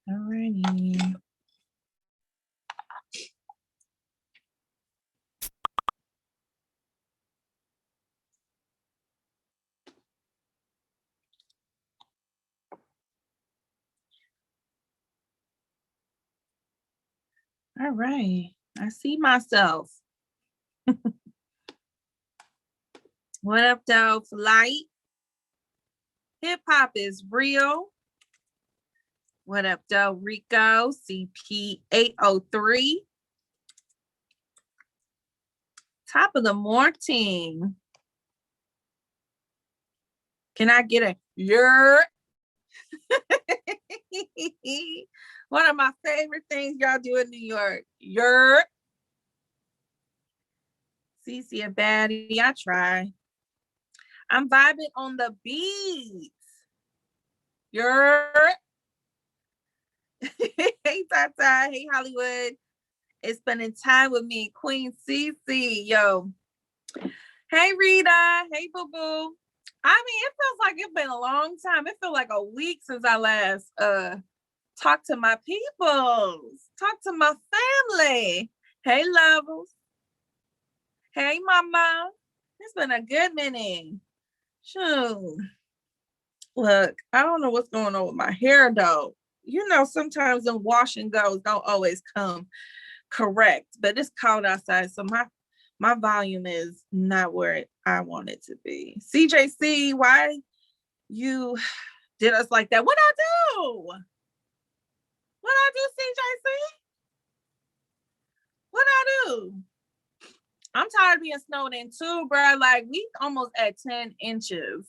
Alrighty. All right. I see myself. What up, though? Flight. Hip hop is real. What up, though? Rico. CP803. Top of the morning. Can I get a yer? One of my favorite things y'all do in New York. Yer. Cece a baddie. I try. I'm vibing on the beats. Yer. Hey, Tata. Hey, Hollywood. It's spending time with me, Queen Cece. Yo. Hey, Rita. Hey, Boo Boo. I mean, it feels like it's been a long time. It feels like a week since I last talked to my peoples, talked to my family. Hey, Levels. Hey, Mama. It's been a good minute. Shoot. Look, I don't know what's going on with my hair, though. You know, sometimes the wash and goes don't always come correct, but it's cold outside, so my volume is not where I want it to be. CJC, why you did us like that? What I do? What I do, CJC? What I do? I'm tired of being snowed in too, bro. Like, we almost at 10 inches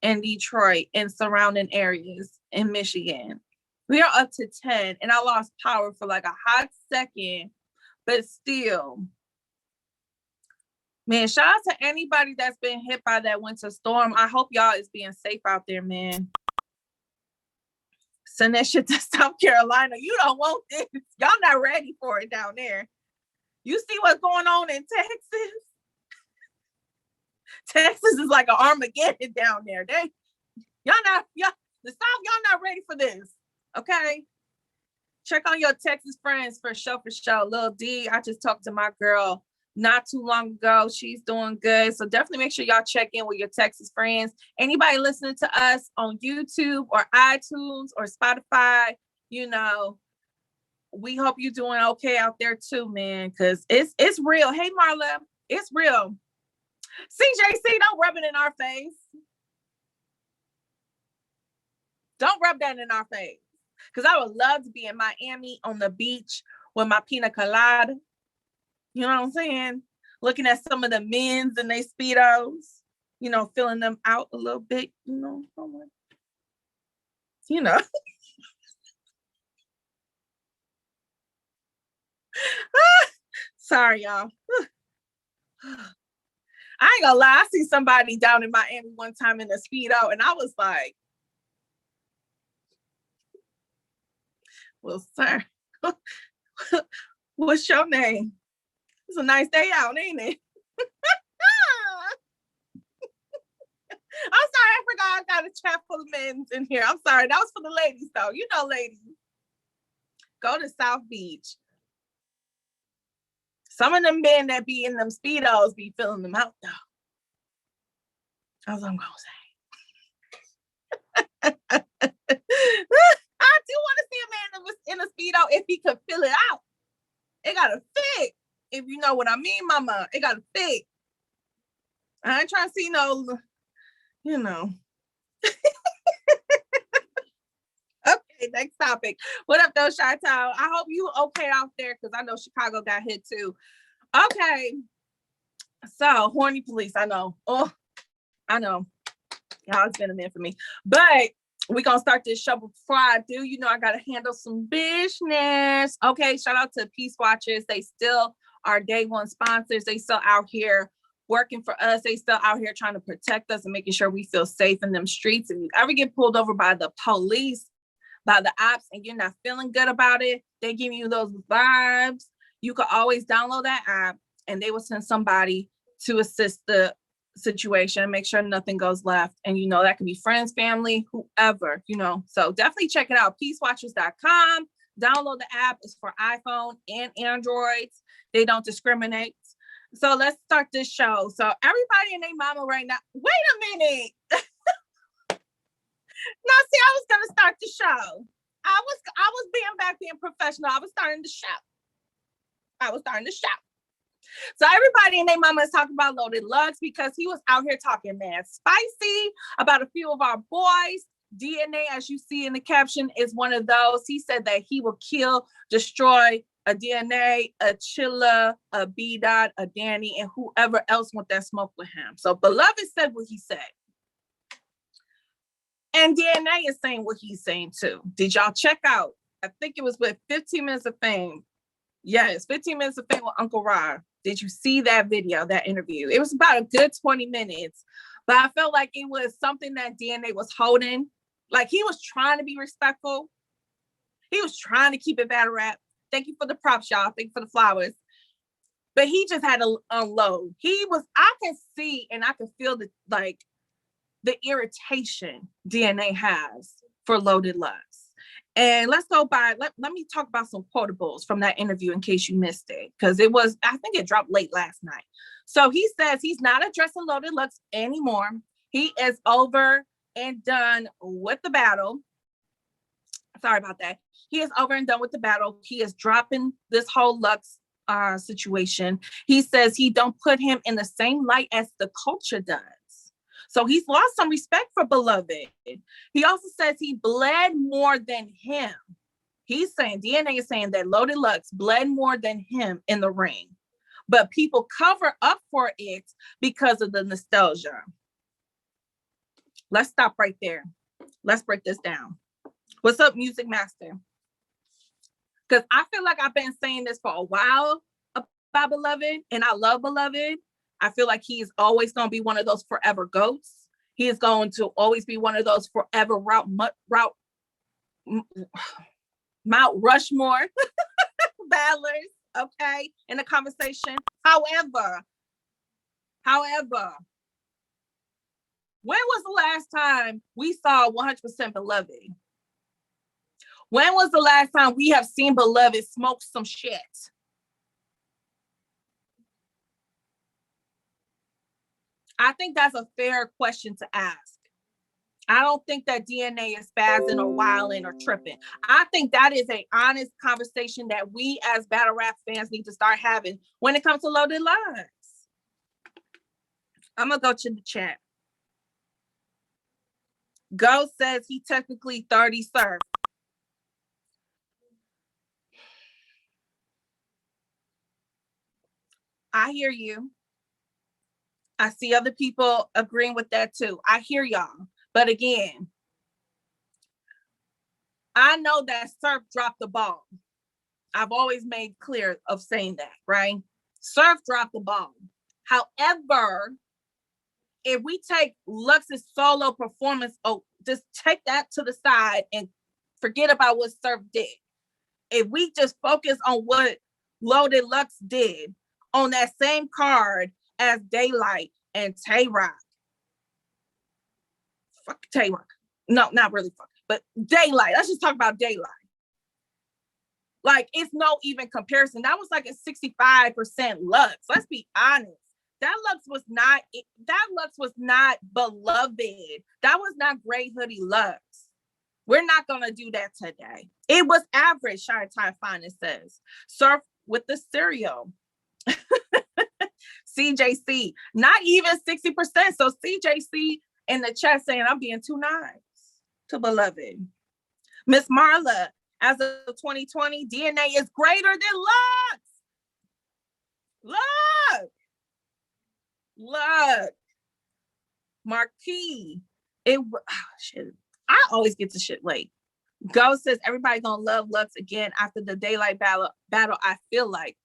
in Detroit and surrounding areas in Michigan. We are up to 10, and I lost power for like a hot second, but still. Man, shout out to anybody that's been hit by that winter storm. I hope y'all is being safe out there, man. Send that shit to South Carolina. You don't want this. Y'all not ready for it down there. You see what's going on in Texas? Texas is like an Armageddon down there. The South, y'all not ready for this. Okay? Check on your Texas friends for sure. Lil D, I just talked to my girl not too long ago. She's doing good. So definitely make sure y'all check in with your Texas friends. Anybody listening to us on YouTube or iTunes or Spotify, you know, we hope you're doing okay out there too, man, because it's real. Hey, Marla, it's real. CJC, don't rub it in our face. Don't rub that in our face. Because I would love to be in Miami on the beach with my pina colada. You know what I'm saying? Looking at some of the men's and they Speedos, you know, filling them out a little bit, you know. You know. Sorry, y'all. I ain't gonna lie. I see somebody down in Miami one time in a Speedo, and I was like, well, sir, what's your name? It's a nice day out, ain't it? I'm sorry, I forgot I got a chat full of men in here. I'm sorry. That was for the ladies, though. You know, ladies. Go to South Beach. Some of them men that be in them Speedos be filling them out, though. That's what I'm going to say. I do want to see a man that was in a Speedo if he could fill it out. It got to fit. If you know what I mean, mama. It got to fit. I ain't trying to see no, you know. Okay, next topic. What up, though, Chi-Town? I hope you okay out there, because I know Chicago got hit, too. Okay. So, horny police, I know. Oh, I know. Y'all, it's been a minute for me. But we're going to start this show. Before I do, you know, I got to handle some business. Okay, shout out to Peace Watchers. They still are day one sponsors. They still out here working for us. They still out here trying to protect us and making sure we feel safe in them streets. If you ever get pulled over by the police, by the ops, and you're not feeling good about it, they give you those vibes. You can always download that app, and they will send somebody to assist the situation, make sure nothing goes left. And, that could be friends, family, whoever, So definitely check it out. Peacewatchers.com. Download the app. It's for iPhone and Androids. They don't discriminate. So let's start this show. So everybody and their mama right now, wait a minute. No, see, I was going to start the show. I was being professional. I was starting the show. So everybody and their mama is talking about Loaded Lux because he was out here talking mad spicy about a few of our boys. DNA, as you see in the caption, is one of those. He said that he will kill, destroy a DNA, a Chilla, a B-Dot, a Danny, and whoever else want that smoke with him. So Beloved said what he said. And DNA is saying what he's saying too. Did y'all check out? I think it was with 15 Minutes of Fame. Yes, 15 Minutes of Fame with Uncle Ra. Did you see that video, that interview? It was about a good 20 minutes, but I felt like it was something that DNA was holding. Like he was trying to be respectful. He was trying to keep it battle rap. Thank you for the props, y'all. Thank you for the flowers. But he just had to unload. I can see and I can feel the irritation DNA has for Loaded Lux. And let's go by, let me talk about some quotables from that interview in case you missed it. Because I think it dropped late last night. So he says he's not addressing Loaded Lux anymore. He is over and done with the battle. Sorry about that. He is over and done with the battle. He is dropping this whole Lux situation. He says he don't put him in the same light as the culture does. So he's lost some respect for Beloved. He also says he bled more than him. He's saying, DNA is saying that Loaded Lux bled more than him in the ring. But people cover up for it because of the nostalgia. Let's stop right there. Let's break this down. What's up, Music Master? Because I feel like I've been saying this for a while about Beloved, and I love Beloved. I feel like he is always going to be one of those forever GOATs. He is going to always be one of those forever Mount Rushmore battlers, okay, in the conversation. However, when was the last time we saw 100% Beloved? When was the last time we have seen Beloved smoke some shit? I think that's a fair question to ask. I don't think that DNA is spazzing or wilding or tripping. I think that is an honest conversation that we as battle rap fans need to start having when it comes to Loaded Lux. I'm going to go to the chat. Go says he technically 30 surf. I hear you. I see other people agreeing with that too. I hear y'all. But again, I know that Surf dropped the ball. I've always made clear of saying that, right? Surf dropped the ball. However, if we take Lux's solo performance, just take that to the side and forget about what Surf did. If we just focus on what Loaded Lux did on that same card as Daylight and Tay-Rock. Fuck Tay-Rock. No, not really fuck, but Daylight. Let's just talk about Daylight. Like, it's no even comparison. That was like a 65% Lux. Let's be honest. That Lux was not Beloved. That was not Gray Hoodie Lux. We're not going to do that today. It was average, Shine Time Finest says. Surf with the cereal. CJC, not even 60%. So CJC in the chat saying I'm being too nice to Beloved. Miss Marla, as of 2020, DNA is greater than Lux. Look. Marquis. Shit. I always get to shit late. Ghost says everybody gonna love Lux again after the Daylight battle. I feel like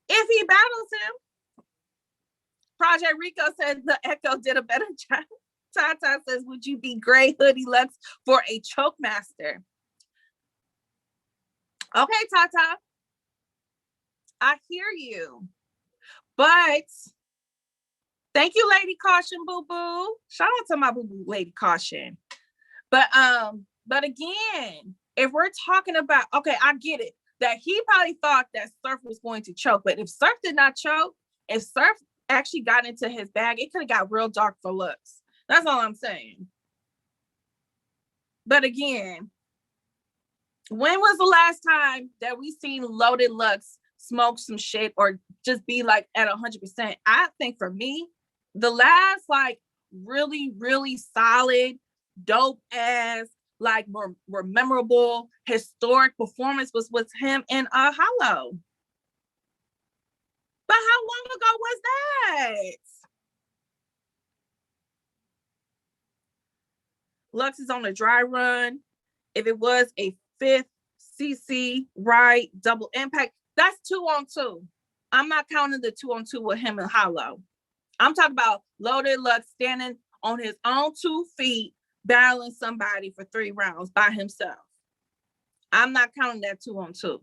if he battles him. Project Rico says the Echo did a better job. Tata says, would you be Gray Hoodie Lux for a choke master? Okay, Tata. I hear you. But Thank you, Lady Caution, boo boo. Shout out to my boo boo, Lady Caution. But again, if we're talking about, okay, I get it that he probably thought that Surf was going to choke, but if Surf did not choke, if Surf actually got into his bag, it could have got real dark for Lux. That's all I'm saying. But again, when was the last time that we seen Loaded Lux smoke some shit or just be like at 100%? I think for me, the last like really, really solid, dope ass, like more memorable, historic performance was with him in Hollow. But how long ago was that? Lux is on a dry run. If it was a fifth Cece right double impact, that's 2-on-2. I'm not counting the 2-on-2 with him and Hollow. I'm talking about Loaded Lux standing on his own 2 feet, battling somebody for 3 rounds by himself. I'm not counting that 2-on-2.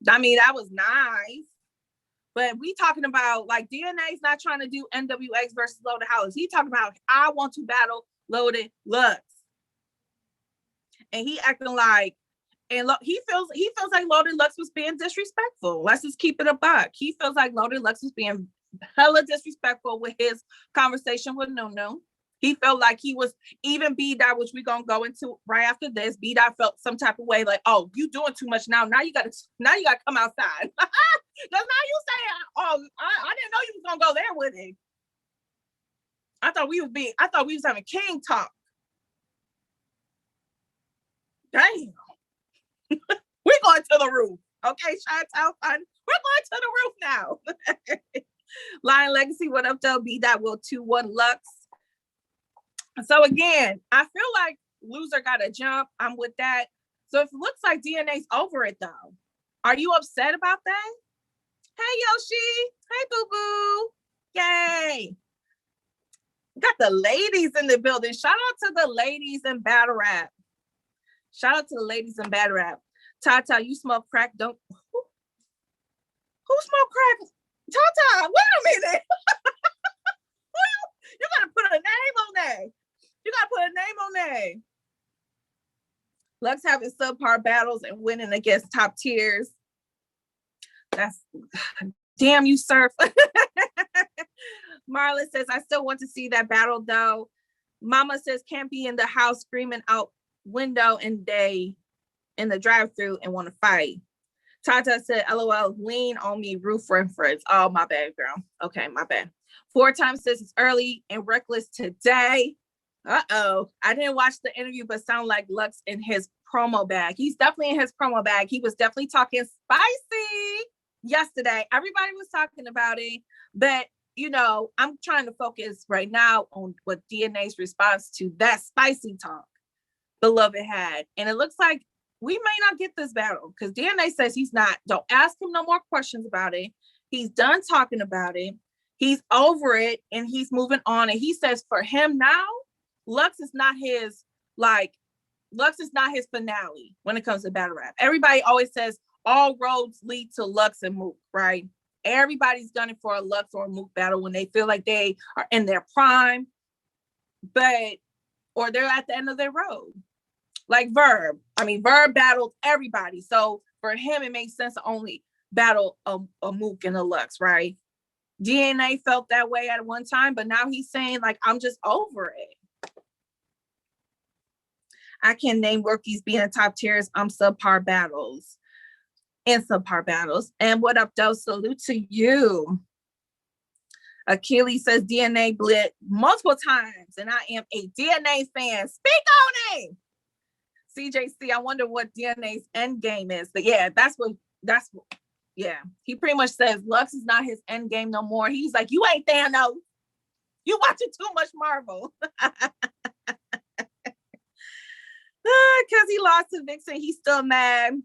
I mean, that was nice. But we talking about like DNA's not trying to do NWX versus Loaded Hollows. He talking about I want to battle Loaded Lux. And he acting like, and he feels like Loaded Lux was being disrespectful. Let's just keep it a buck. He feels like Loaded Lux was being hella disrespectful with his conversation with Nunu. He felt like he was, even B-Dot, which we're going to go into right after this, B-Dot felt some type of way like, oh, you doing too much now. Now you got to come outside. Because now you saying, oh, I didn't know you was going to go there with it. I thought we was having king talk. Damn. We're going to the roof. Okay, Chi-Town fun. We're going to the roof now. Lion Legacy, what up, though? B-Dot will 2-1 Lux. So again, I feel like loser got to jump. I'm with that. So if it looks like DNA's over it, though, are you upset about that? Hey, Yoshi. Hey, boo-boo. Yay. Got the ladies in the building. Shout out to the ladies in battle rap. Shout out to the ladies in battle rap. Tata, you smoke crack, don't... Who smoke crack? Tata, wait a minute. You got to put a name on that. You got to put a name on that. Lux having subpar battles and winning against top tiers. That's... Damn you, Surf. Marla says, I still want to see that battle, though. Mama says, can't be in the house screaming out window and day in the drive-thru and want to fight. Tata said, LOL, lean on me, roof reference. Oh, my bad, girl. Okay, my bad. 4 times says it's early and reckless today. Uh-oh. I didn't watch the interview, but sound like Lux in his promo bag. He's definitely in his promo bag. He was definitely talking spicy yesterday. Everybody was talking about it, but you know, I'm trying to focus right now on what DNA's response to that spicy talk Beloved had. And it looks like we may not get this battle because DNA says he's not. Don't ask him no more questions about it. He's done talking about it. He's over it and he's moving on. And he says for him now, Lux is not his finale when it comes to battle rap. Everybody always says all roads lead to Lux and Mook, right? Everybody's gunning for a Lux or a Mook battle when they feel like they are in their prime, or they're at the end of their road. Like Verb. I mean, Verb battled everybody. So for him, it makes sense to only battle a Mook and a Lux, right? DNA felt that way at one time, but now he's saying, like, I'm just over it. I can name rookies being in top tiers. I'm subpar battles. And subpar battles. And what up, though? Salute to you. Achilles says DNA bled multiple times, and I am a DNA fan. Speak on it. CJC, I wonder what DNA's end game is. But yeah, yeah. He pretty much says Lux is not his end game no more. He's like, you ain't Thanos. You watching too much Marvel. Because he lost to Vixen, he's still mad.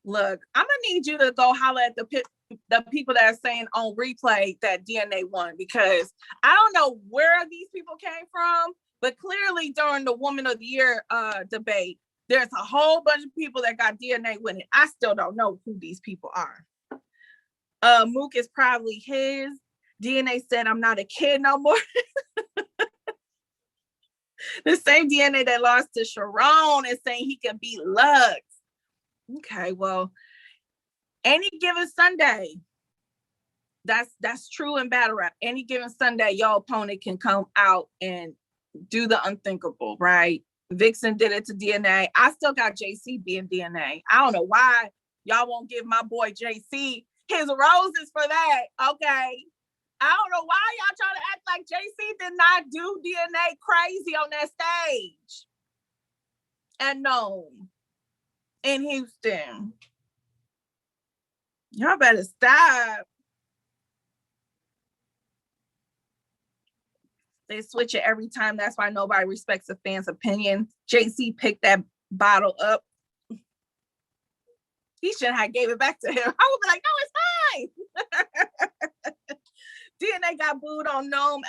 Look, I'm gonna need you to go holler at the people that are saying on replay that DNA won, because I don't know where these people came from, but clearly during the Woman of the Year debate, there's a whole bunch of people that got DNA winning. I still don't know who these people are. Mook is probably his. DNA said, I'm not a kid no more. The same DNA that lost to Sharon is saying he can beat Lux. Okay, well, any given Sunday, that's true in battle rap. Any given Sunday, your opponent can come out and do the unthinkable, right? Vixen did it to DNA. I still got JC being DNA. I don't know why y'all won't give my boy JC his roses for that. Okay. I don't know why y'all trying to act like JC did not do DNA crazy on that stage. And no, in Houston. Y'all better stop. They switch it every time. That's why nobody respects a fan's opinion. JC picked that bottle up. He shouldn't have gave it back to him. I would be like, no, it's fine. DNA got booed on Gnome,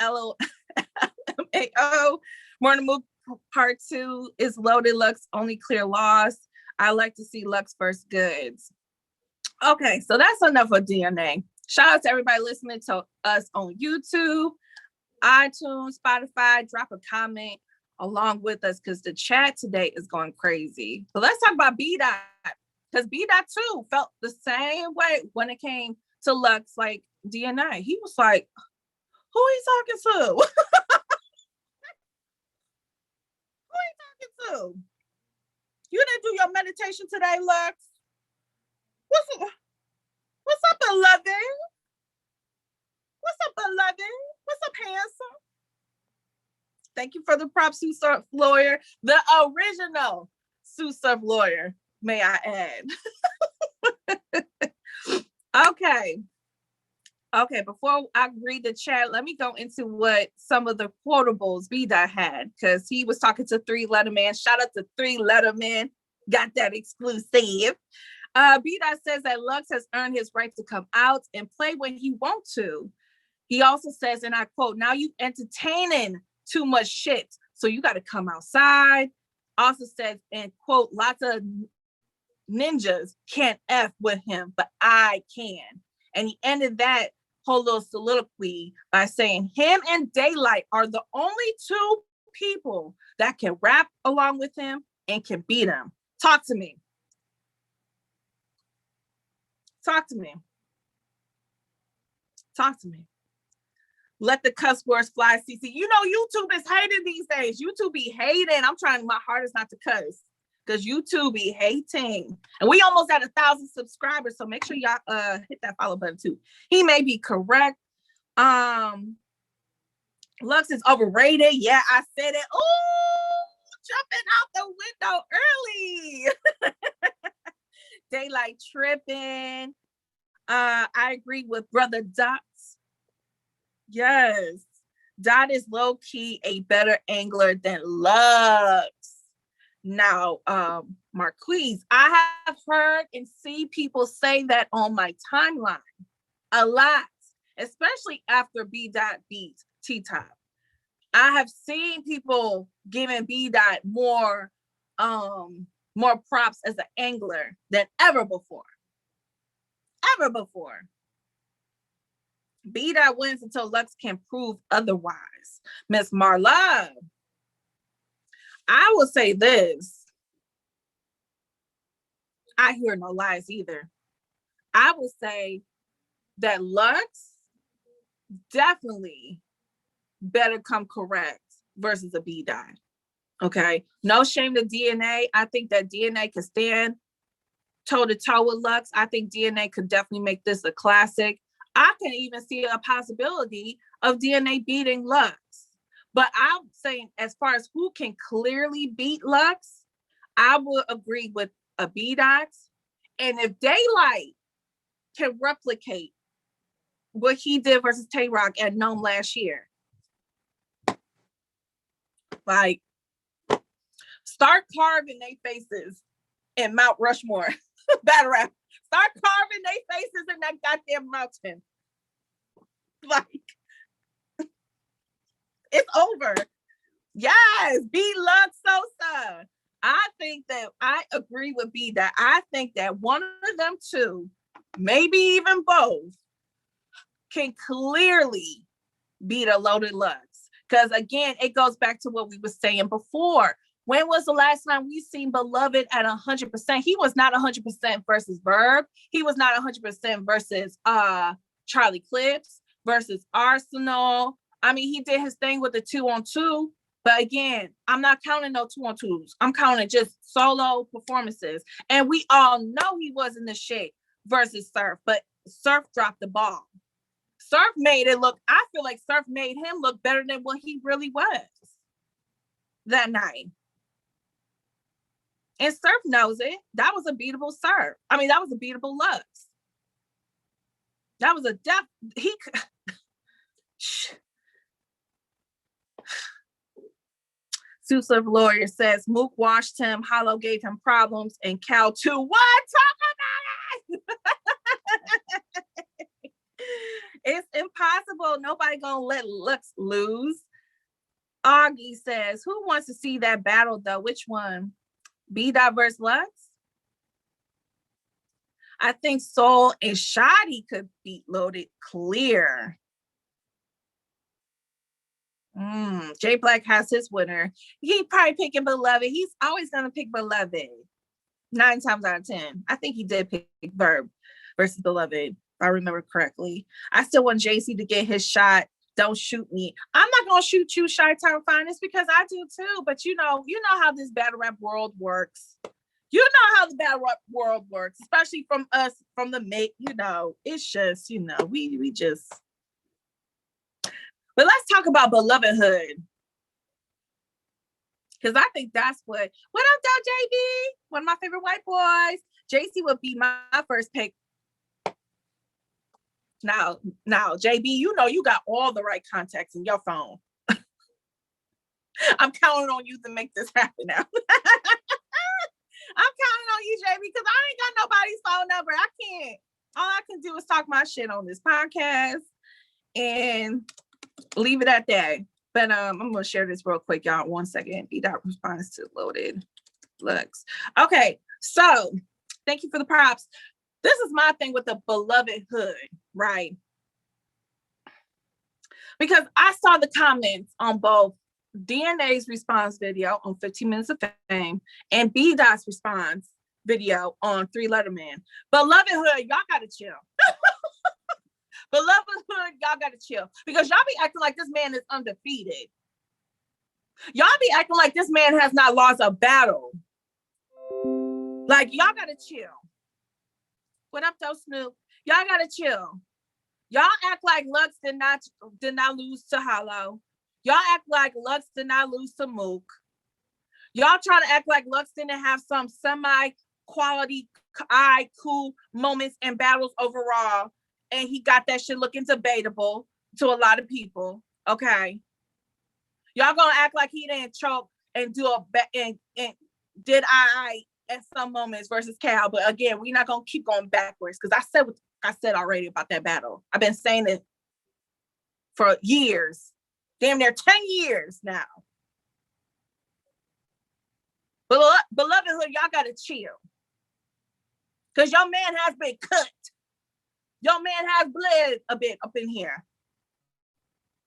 LMAO. Morning Move Part 2 is Loaded Lux, only clear loss. I like to see Lux first goods. Okay, so that's enough of DNA. Shout out to everybody listening to us on YouTube, iTunes, Spotify. Drop a comment along with us because the chat today is going crazy. So let's talk about B-Dot, because B-Dot too felt the same way when it came to Lux, like DNA. He was like, who are you talking to? Who are you talking to? You didn't do your meditation today, Lux. What's up, beloved? What's up, beloved? What's up, handsome? Thank you for the prop Sue Surf lawyer, the original Sue Surf lawyer, may I add. Okay, before I read the chat, let me go into what some of the quotables B-Dot had, because he was talking to 3 Letterman. Shout out to 3 Letterman. Got that exclusive. B-Dot says that Lux has earned his right to come out and play when he wants to. He also says, and I quote, now you entertaining too much shit, so you got to come outside. Also says, and quote, lots of ninjas can't F with him, but I can. And he ended that whole little soliloquy by saying him and Daylight are the only 2 people that can rap along with him and can beat him. Talk to me. Talk to me. Talk to me. Let the cuss words fly, Cece. You know, YouTube is hating these days. YouTube be hating. I'm trying my hardest not to cuss because YouTube be hating. And we almost at 1,000 subscribers, so make sure y'all hit that follow button too. He may be correct. Lux is overrated. Yeah, I said it. Ooh, jumping out the window early. Daylight tripping. I agree with Brother Dot. Yes, Dot is low-key a better angler than Lux. Now, Marquise, I have heard and see people say that on my timeline a lot, especially after B-Dot beat T-Top. I have seen people giving B-Dot more props as an angler than ever before. Ever before. B-Dot wins until Lux can prove otherwise. Miss Marla, I will say this. I hear no lies either. I will say that Lux definitely better come correct versus a B-Dot. Okay. No shame to DNA. I think that DNA could stand toe-to-toe with Lux. I think DNA could definitely make this a classic. I can even see a possibility of DNA beating Lux. But I'm saying as far as who can clearly beat Lux, I would agree with a B-Dot. And if Daylight can replicate what he did versus Tay-Rock at Gnome last year, like, start carving their faces in Mount Rushmore. Battle rap. Start carving their faces in that goddamn mountain. Like, it's over. Yes, beat Lux Sosa. I think that I agree with B that I think that one of them two, maybe even both, can clearly beat a Loaded Lux. Because again, it goes back to what we were saying before. When was the last time we seen Beloved at 100%? He was not 100% versus Verb. He was not 100% versus Charlie Clips versus Arsenal. I mean, he did his thing with the 2-on-2. But again, I'm not counting no 2-on-2s. I'm counting just solo performances. And we all know he was in the shit versus Surf. But Surf dropped the ball. Surf made it look, I feel like Surf made him look better than what he really was that night. And Surf knows it. That was a beatable Surf. I mean, that was a beatable Lux. That was a Susa Lawyer says Mook washed him, Hollow gave him problems, and Cal too. What? Talk about it! It's impossible. Nobody gonna let Lux lose. Augie says, who wants to see that battle though? Which one? B-Dot versus Lux? I think Soul and Shotty could beat Loaded clear. Jay Black has his winner. He probably picking Beloved. He's always gonna pick Beloved. 9 times out of 10. I think he did pick Verb versus Beloved, if I remember correctly. I still want JC to get his shot. Don't shoot me. I'm not gonna shoot you, Chi-Town Finest, because I do too. But you know how this battle rap world works. You know how the battle rap world works, especially from us, from the make. It's just, we just. But let's talk about Belovedhood. Because I think that's what up, though, JB? One of my favorite white boys. JC would be my first pick. Now, JB, you got all the right contacts in your phone. I'm counting on you to make this happen now. I'm counting on you, JB, because I ain't got nobody's phone number. I can't. All I can do is talk my shit on this podcast and leave it at that. But I'm going to share this real quick, y'all. 1 second. B-Dot responds to Loaded Lux. Okay, so thank you for the props. This is my thing with the Belovedhood, right? Because I saw the comments on both DNA's response video on 15 Minutes of Fame and B-Dot's response video on 3 Letter Man. Belovedhood, y'all got to chill. Belovedhood, y'all got to chill. Because y'all be acting like this man is undefeated. Y'all be acting like this man has not lost a battle. Like, y'all got to chill. What up, though, Snoop? Y'all got to chill. Y'all act like Lux did not lose to Hollow. Y'all act like Lux did not lose to Mook. Y'all trying to act like Lux didn't have some semi-quality, cool moments and battles overall. And he got that shit looking debatable to a lot of people. Okay. Y'all gonna act like he didn't choke and do and did I at some moments versus Cal. But again, we're not gonna keep going backwards because I said what I said already about that battle. I've been saying it for years. Damn near 10 years now. Belovedhood, y'all gotta chill. Because your man has been cut. Your man has bled a bit up in here.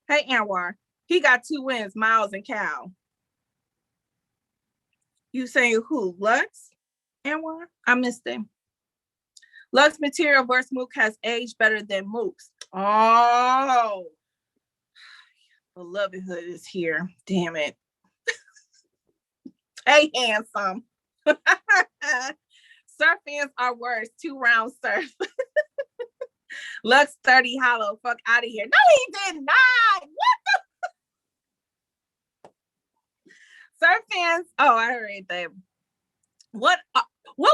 Hey, Anwar. He got 2 wins, Miles and Cal. You saying who? Lux? Anwar? I missed him. Lux material versus Mook has aged better than Mook's. Oh. Belovedhood is here. Damn it. Hey, handsome. Surf fans are worse. 2 rounds surf. Lux 30 Hollow. Fuck out of here. No, he did not. What the? Surf fans. Oh, I heard that. What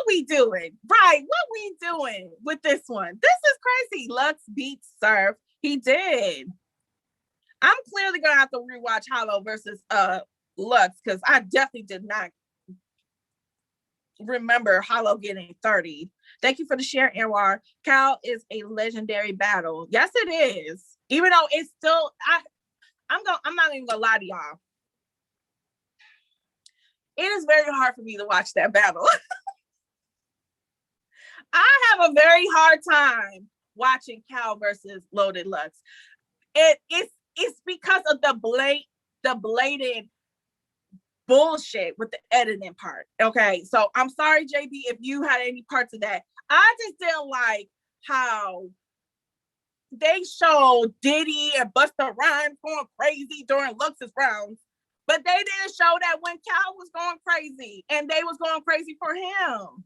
we doing? Right. What we doing with this one? This is crazy. Lux beats Surf. He did. I'm clearly gonna have to rewatch Hollow versus Lux because I definitely did not remember Hollow getting 30. Thank you for the share, Anwar. Cal is a legendary battle. Yes, it is. Even though it's still, I'm not even gonna lie to y'all. It is very hard for me to watch that battle. I have a very hard time watching Cal versus Loaded Lux. It's because of the blatant bullshit with the editing part. Okay, so I'm sorry, JB, if you had any parts of that. I just didn't like how they showed Diddy and Busta Rhymes going crazy during Lux's rounds, but they didn't show that when Cal was going crazy and they was going crazy for him.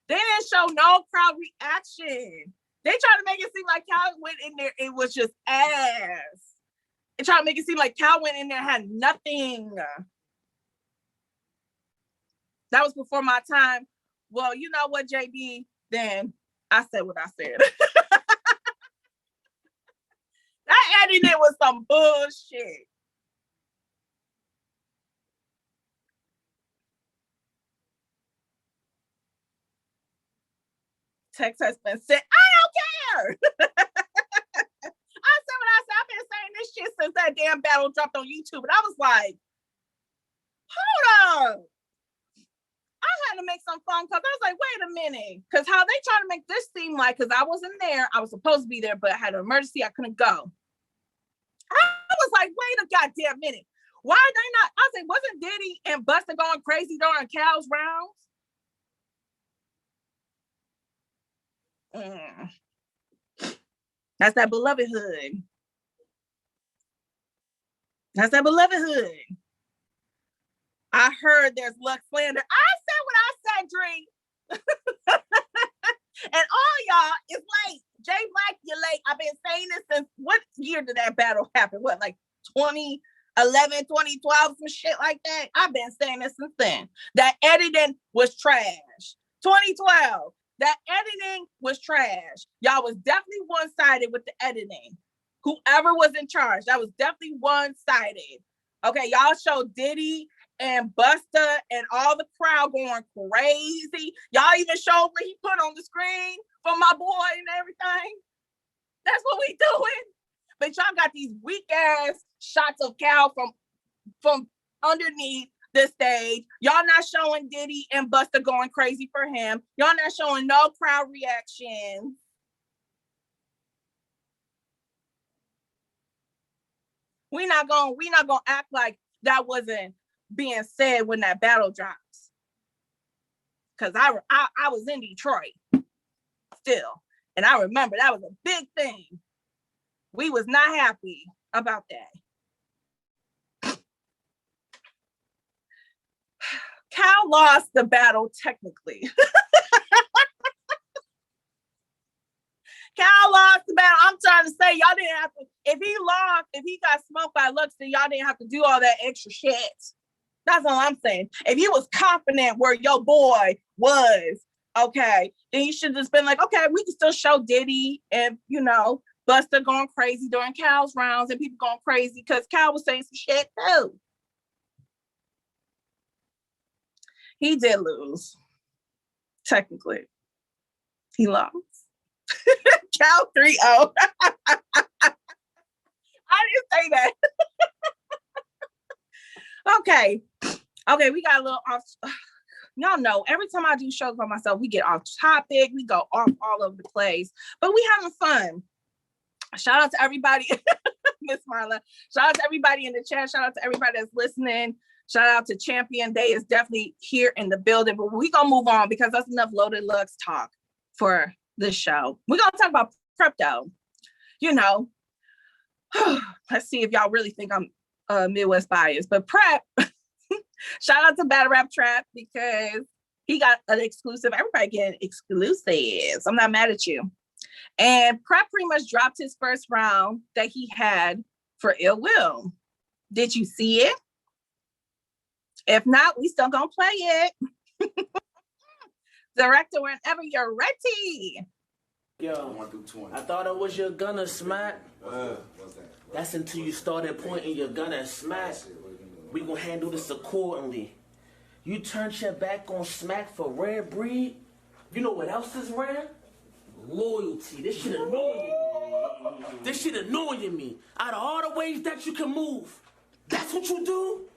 They didn't show no crowd reaction. They tried to make it seem like Cal went in there, it was just ass. They tried to make it seem like Cal went in there and had nothing. That was before my time. Well, you know what, JB? Then I said what I said. That editing was some bullshit. Text has been sent. I don't care. I said what I said. I've been saying this shit since that damn battle dropped on YouTube. And I was like, hold on. I had to make some phone calls. I was like, wait a minute. Because how they trying to make this seem like, because I wasn't there, I was supposed to be there, but I had an emergency, I couldn't go. I was like, wait a goddamn minute. Why are they not? I was like, wasn't Diddy and Busta going crazy during Cal's rounds? That's that beloved hood. That's that beloved hood. I heard there's Lux slander. I said what I said, Dree. And all y'all, it's late. Jay Black, you're late. I've been saying this since, what year did that battle happen? What, like 2011, 2012, some shit like that? I've been saying this since then. That editing was trash. 2012, that editing was trash. Y'all was definitely one-sided with the editing. Whoever was in charge, that was definitely one-sided. Okay, y'all showed Diddy and Busta and all the crowd going crazy. Y'all even showed what he put on the screen for my boy and everything. That's what we doing. But y'all got these weak ass shots of Cal from underneath the stage. Y'all not showing Diddy and Busta going crazy for him. Y'all not showing no crowd reactions. We not gonna act like that wasn't being said when that battle drops. Cause I was in Detroit still. And I remember that was a big thing. We was not happy about that. Cal lost the battle technically. Cal lost the battle. I'm trying to say, y'all didn't have to, if he lost, if he got smoked by Lux, then y'all didn't have to do all that extra shit. That's all I'm saying. If you was confident where your boy was, okay, then you should have just been like, okay, we can still show Diddy and, you know, Busta going crazy during Cal's rounds and people going crazy because Cal was saying some shit too. He did lose. Technically. He lost. Cal 3-0. I didn't say that. Okay, we got a little off. Y'all know, every time I do shows by myself, we get off topic, we go off all over the place, but we having fun. Shout out to everybody, Miss Marla. Shout out to everybody in the chat. Shout out to everybody that's listening. Shout out to Champion Day is definitely here in the building, but we gonna move on because that's enough Loaded Lux talk for this show. We're gonna talk about prep though. You know, let's see if y'all really think I'm Midwest biased, but prep. Shout out to Battle Rap Trap because he got an exclusive. Everybody getting exclusives. I'm not mad at you. And prep pretty much dropped his first round that he had for Ill Will. Did you see it? If not, we still gonna play it. Director, whenever you're ready. Yo, 1 through 20. I thought it was your gunner smack. What's that? That's until you started pointing your gun at Smack. We gonna handle this accordingly. You turned your back on Smack for rare breed. You know what else is rare? Loyalty. This shit annoying me. This shit annoying me. Out of all the ways that you can move, that's what you do?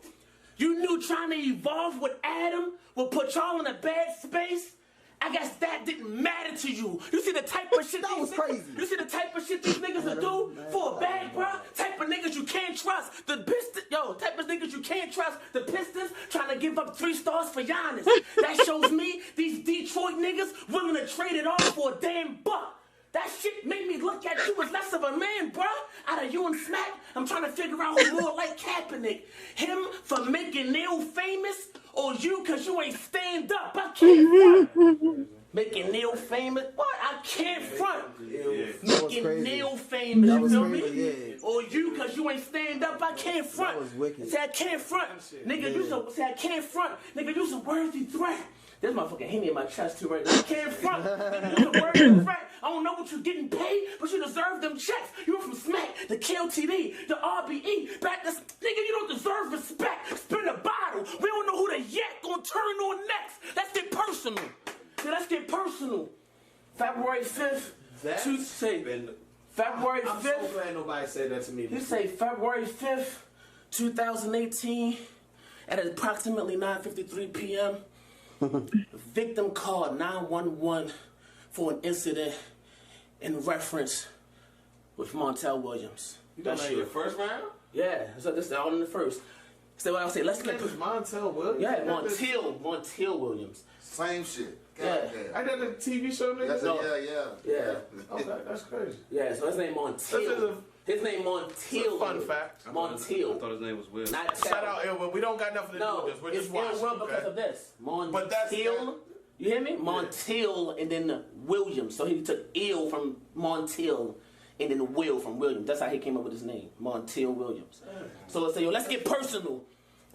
You knew trying to evolve with Adam would put y'all in a bad space? I guess that didn't matter to you. You see the type of shit That was crazy. You see the type of shit these niggas will do for a bag, bro? Type of niggas you can't trust. The Pistons, type of niggas you can't trust. The Pistons trying to give up 3 stars for Giannis. That shows me these Detroit niggas willing to trade it all for a damn buck. That shit made me look at you as less of a man, bruh. Out of you and Smack, I'm trying to figure out who more like Kaepernick. Him for making Neil famous, or you because you ain't stand up. I can't front. Making Neil famous? What? I can't front. Making Neil famous, you feel me? Yeah. Or you because you ain't stand up. I can't front. That was wicked. Say I can't front. Nigga, say I can't front. Nigga, you's a worthy threat. This motherfucker hit me in my chest too right now. I can't front. Nigga, you's a worthy threat. I don't know what you're getting paid, but you deserve them checks. You were from Smack, the KLTD, the RBE, back this. Nigga, you don't deserve respect. Spin a bottle. We don't know who the yak gonna turn on next. Let's get personal. Yeah, let's get personal. February 5th. February 5th. I'm so glad nobody said that to me. You say February 5th, 2018, at approximately 9:53 p.m., victim called 911 for an incident in reference with Montel Williams. You don't know your first round? Yeah, so this is all in the first. So what I say, let's get His name is Montel Williams? Yeah, Montel Williams. Same shit. Yeah. I did a TV show, nigga? Yeah. Okay, that's crazy. Yeah, so his name Montel. His name Montel. Fun fact. Montel. I thought his name was Will. Not Shout out Ill. We don't got nothing to do with this. We're it's just watching. Will because of this. But that's Montel. You hear me? Montel and then Williams. So he took ill from Montel and then Will from Williams. That's how he came up with his name, Montel Williams. So let's say, let's get personal.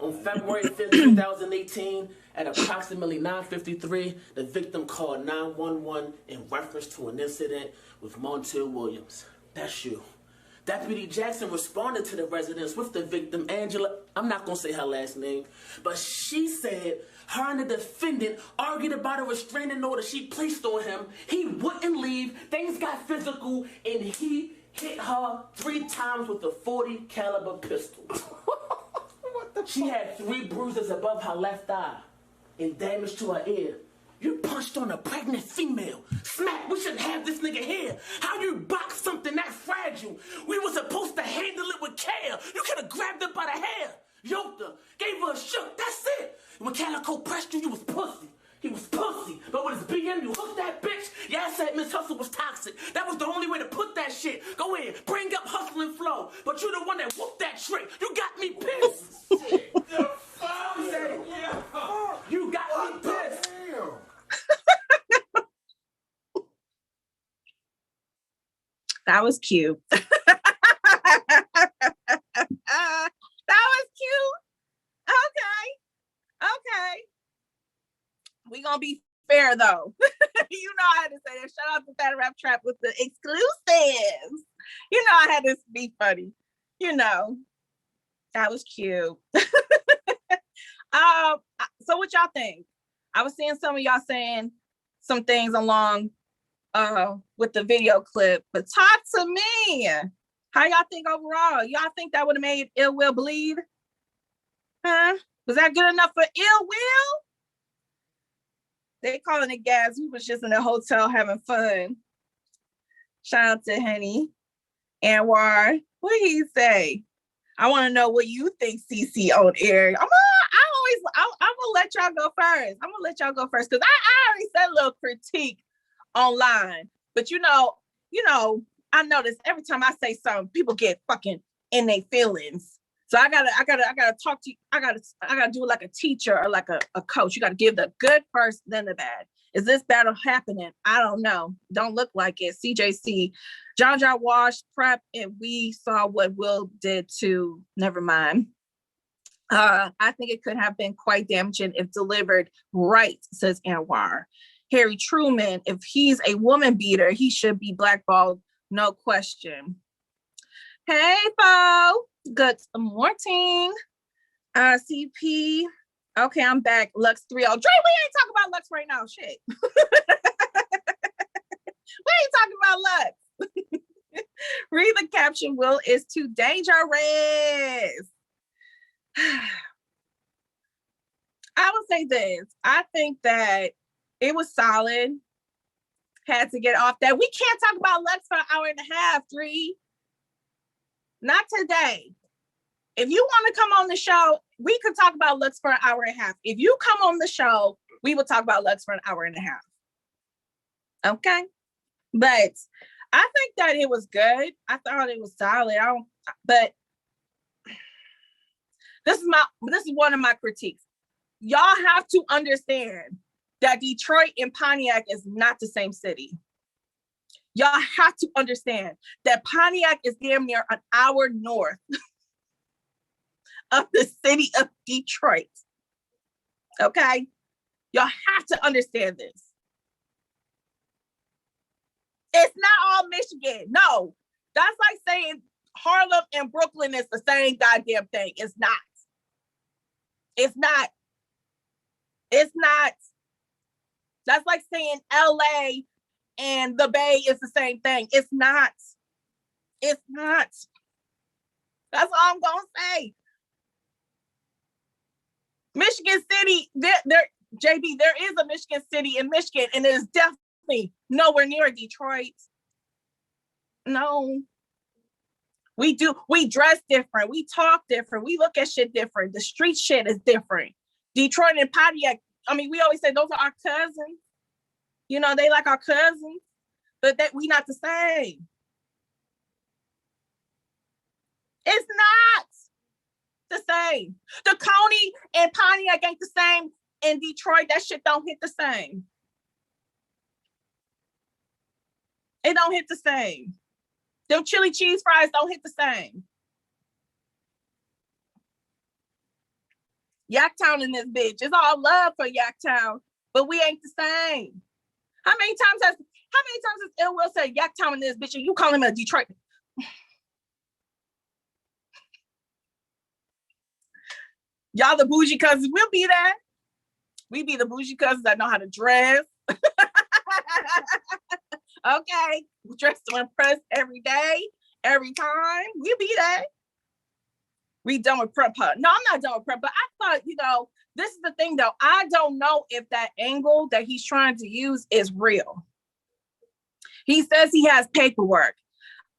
On February 5th, 2018, at approximately 9:53, the victim called 911 in reference to an incident with Montel Williams. That's you. Deputy Jackson responded to the residence with the victim, Angela. I'm not going to say her last name, but she said her and the defendant argued about a restraining order she placed on him. He wouldn't leave. Things got physical, and he hit her 3 times with a .40 caliber pistol. She had 3 bruises above her left eye and damage to her ear. You punched on a pregnant female. Smack, we shouldn't have this nigga here. How you box something that fragile? We were supposed to handle it with care. You could have grabbed her by the hair, yoked her, gave her a shook. That's it. And when Calico pressed you, you was pussy. He was pussy. But with his BM, you hooked that bitch. Yeah, I said Miss Hustle was toxic. That was the only way to put that shit. Go in, bring up Hustle and Flow. But you're the one that whooped that trick. You got me pissed. The fuck? You got me pissed. That was cute. That was cute. Okay. We gonna be fair though. You know I had to say that. Shout out to Fat Rap Trap with the exclusives. You know I had to be funny. You know, that was cute. So what y'all think? I was seeing some of y'all saying some things along with the video clip, but talk to me. How y'all think overall? Y'all think that would have made Ill Will bleed? Huh? Was that good enough for Ill Will? They calling it gas. We was just in a hotel having fun. Shout out to Henny. Anwar, what did he say? I want to know what you think, Cece, on air. I'm gonna let y'all go first. Because I already said a little critique online. But you know, I notice every time I say something, people get fucking in their feelings. So I gotta talk to you. I gotta do it like a teacher or like a coach. You gotta give the good first, then the bad. Is this battle happening? I don't know. Don't look like it. CJC, John washed, prep, and we saw what Will did too. Never mind. I think it could have been quite damaging if delivered right, says Anwar. Harry Truman, if he's a woman beater, he should be blackballed, no question. Hey, Bo. Good morning. CP. Okay, I'm back. Lux 3.0. Dre, we ain't talking about Lux right now. Shit. We ain't talking about Lux. Read the caption. Will is too dangerous. I would say this. I think that It was solid. Had to get off that. We can't talk about Lux for an hour and a half, 3. Not today. If you want to come on the show, we could talk about Lux for an hour and a half. If you come on the show, we will talk about Lux for an hour and a half. Okay? But I think that it was good. I thought it was solid. But this is one of my critiques. Y'all have to understand that Detroit and Pontiac is not the same city. Y'all have to understand that Pontiac is damn near an hour north of the city of Detroit. Okay? Y'all have to understand this. It's not all Michigan. No. That's like saying Harlem and Brooklyn is the same goddamn thing. It's not. It's not. It's not. That's like saying LA and the Bay is the same thing. It's not. It's not. That's all I'm going to say. Michigan City, JB, there is a Michigan City in Michigan, and it is definitely nowhere near Detroit. No. We dress different. We talk different. We look at shit different. The street shit is different. Detroit and Pontiac, I mean, we always say those are our cousins. You know, they like our cousins, but that we not the same. It's not the same. The Coney and Pontiac ain't the same. In Detroit, that shit don't hit the same. It don't hit the same. Them chili cheese fries don't hit the same. Yaktown in this bitch. It's all love for Yaktown, but we ain't the same. How many times has Ill Will said Yaktown in this bitch and you call him a Detroit? Y'all the bougie cousins. We'll be that. We be the bougie cousins that know how to dress. Okay. Dress to impress every day, every time. We be that. We done with prep. No, I'm not done with prep, but I thought, this is the thing though. I don't know if that angle that he's trying to use is real. He says he has paperwork.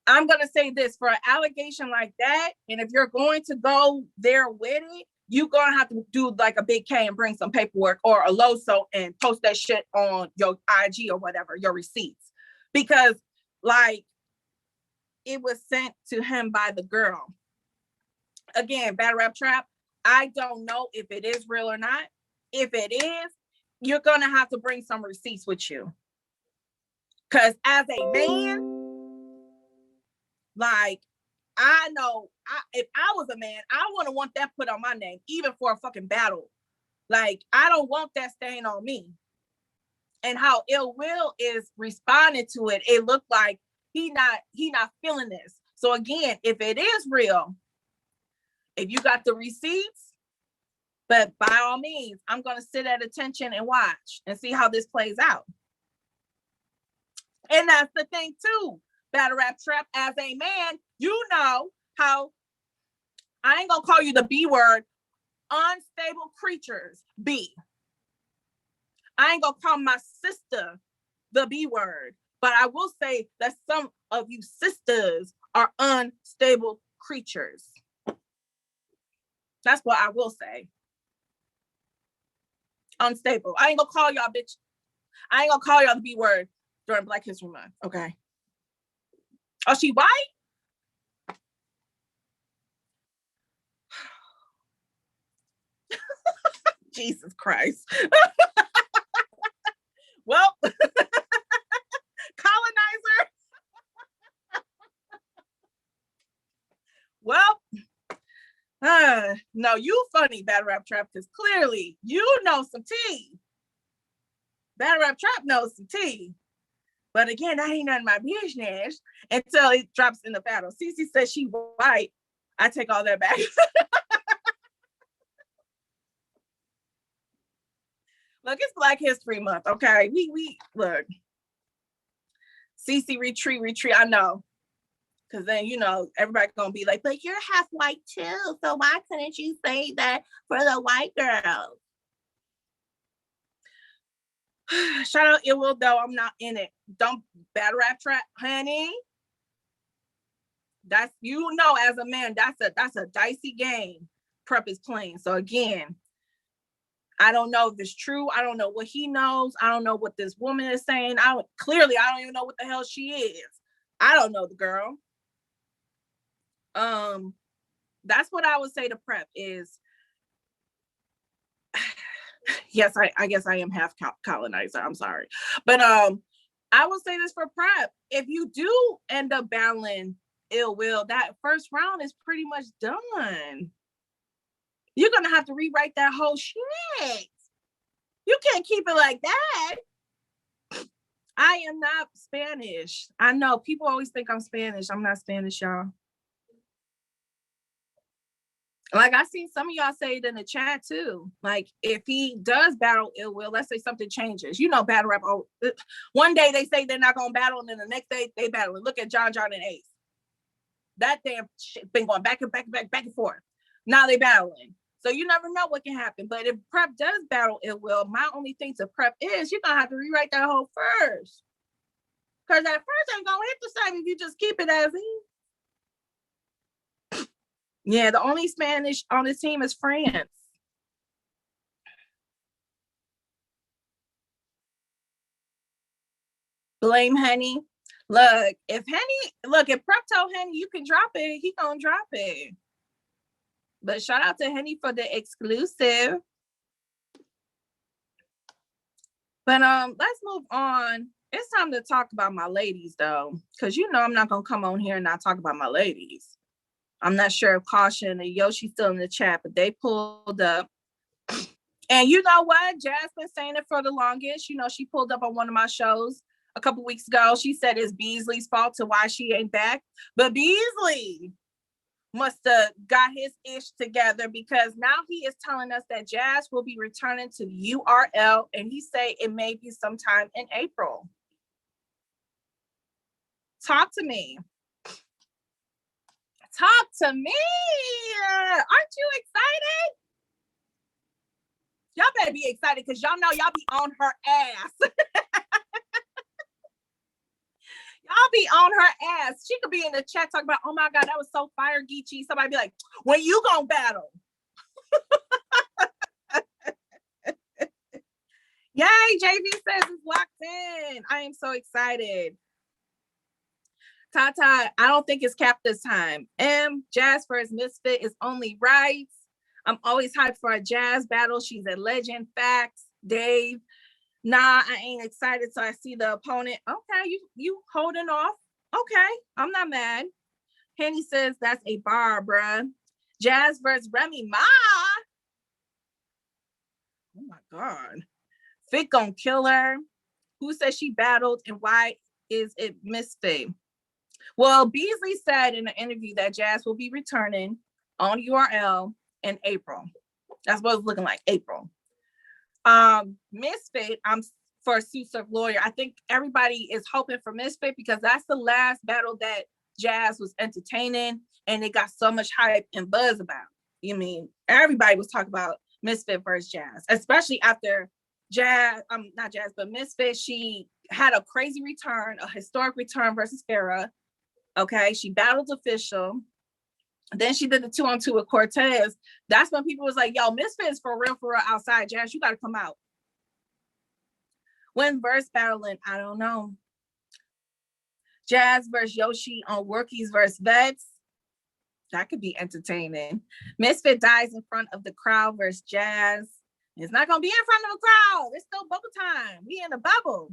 I'm going to say this, for an allegation like that, and if you're going to go there with it, you're going to have to do like a big K and bring some paperwork or a LOSO and post that shit on your IG or whatever, your receipts. Because like it was sent to him by the girl. Again, Battle Rap Trap, I don't know if it is real or not. If it is, you're going to have to bring some receipts with you. Because as a man, like, I know if I was a man, I wouldn't want that put on my name, even for a fucking battle. Like, I don't want that stain on me. And how Ill Will is responding to it, it looked like he not feeling this. So again, if it is real, if you got the receipts, but by all means, I'm going to sit at attention and watch and see how this plays out. And that's the thing too, Battle Rap Trap, as a man, you know how, I ain't going to call you the B word, unstable creatures B. I ain't going to call my sister the B word, but I will say that some of you sisters are unstable creatures. That's what I will say. Unstable. I ain't gonna call y'all bitch. I ain't gonna call y'all the B word during Black History Month. Okay. Oh, she white? Jesus Christ. Well, colonizer. Well, no, you funny, Battle Rap Trap, because clearly you know some tea. Battle Rap Trap knows some tea. But again, that ain't none of my business until it drops in the battle. Cece says she white. I take all that back. Look, it's Black History Month, okay? We look. Cece retreat. I know. Because then, everybody's going to be like, but you're half white too. So why couldn't you say that for the white girls? Shout out Ill Will, though I'm not in it. Don't battle rap trap, honey. That's, you know, as a man, that's a dicey game Prep is playing. So again, I don't know if it's true. I don't know what he knows. I don't know what this woman is saying. I don't even know what the hell she is. I don't know the girl. That's what I would say to Prep is, yes, I guess I am half colonizer. I'm sorry. But I will say this for Prep. If you do end up battling Ill Will, that first round is pretty much done. You're going to have to rewrite that whole shit. You can't keep it like that. I am not Spanish. I know people always think I'm Spanish. I'm not Spanish, y'all. Like, I seen some of y'all say it in the chat too. Like, if he does battle Ill Will, let's say something changes. You know, battle rap. Oh, one day they say they're not gonna battle, and then the next day they battle. Look at John and Ace. That damn shit been going back and forth. Now they battling. So you never know what can happen. But if Prep does battle Ill Will, my only thing to Prep is you're gonna have to rewrite that whole first. Because that first ain't gonna hit the same if you just keep it as is. Yeah, the only Spanish on this team is France. Blame Henny. Look, if Prep told Henny you can drop it, he gonna drop it. But shout out to Henny for the exclusive. But let's move on. It's time to talk about my ladies, though, because you know I'm not gonna come on here and not talk about my ladies. I'm not sure if Caution and Yoshi's still in the chat, but they pulled up. And you know what? Jaz been saying it for the longest. You know, she pulled up on one of my shows a couple weeks ago. She said it's Beasley's fault to why she ain't back. But Beasley must have got his ish together, because now he is telling us that Jaz will be returning to URL, and he say it may be sometime in April. Talk to me. Talk to me. Aren't you excited? Y'all better be excited, because y'all know y'all be on her ass. Y'all be on her ass. She could be in the chat talking about, oh my God, that was so fire, Geechee. Somebody be like, when you gonna battle? Yay, JV says it's locked in. I am so excited. Tata, I don't think it's capped this time. Jaz versus Misfit is only right. I'm always hyped for a Jaz battle. She's a legend. Facts. Dave. Nah, I ain't excited till I see the opponent. Okay, you holding off. Okay, I'm not mad. Henny says that's a bar, bruh. Jaz versus Remy Ma. Oh my God. Fit gon' kill her. Who says she battled, and why is it Misfit? Well, Beasley said in an interview that Jaz will be returning on URL in April. That's what it's looking like, April. Misfit, I'm for Suits of Lawyer. I think everybody is hoping for Misfit, because that's the last battle that Jaz was entertaining, and it got so much hype and buzz about. You mean, everybody was talking about Misfit versus Jaz, especially after not Jaz, but Misfit, she had a crazy return, a historic return versus Farrah. Okay, she battled Official. Then she did the 2-on-2 with Cortez. That's when people was like, yo, Misfit is for real outside. Jaz, you got to come out. When verse battling, I don't know. Jaz versus Yoshi on Workies versus Vets. That could be entertaining. Misfit dies in front of the crowd versus Jaz. It's not going to be in front of the crowd. It's still bubble time. We in a bubble.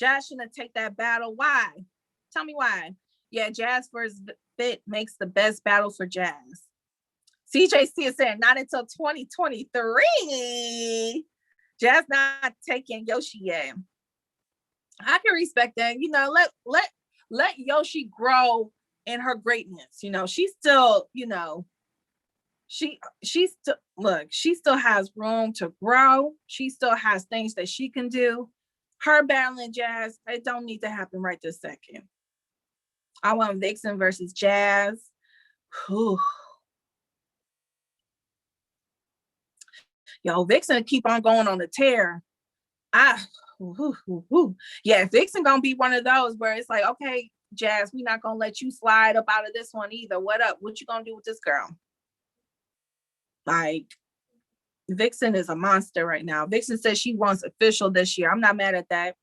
Jaz shouldn't take that battle. Why? Tell me why. Yeah, Jaz versus Fit makes the best battle for Jaz. CJC is saying not until 2023. Jaz not taking Yoshi yet. I can respect that. You know, let Yoshi grow in her greatness. You know, she's still, you know, she still, look, she still has room to grow. She still has things that she can do. Her battling Jaz, it don't need to happen right this second. I want Vixen versus Jaz. Whew. Yo, Vixen keep on going on a tear. Yeah, Vixen gonna be one of those where it's like, okay, Jazz, we not gonna let you slide up out of this one either. What up? What you gonna do with this girl? Like, Vixen is a monster right now. Vixen says she wants official this year. I'm not mad at that.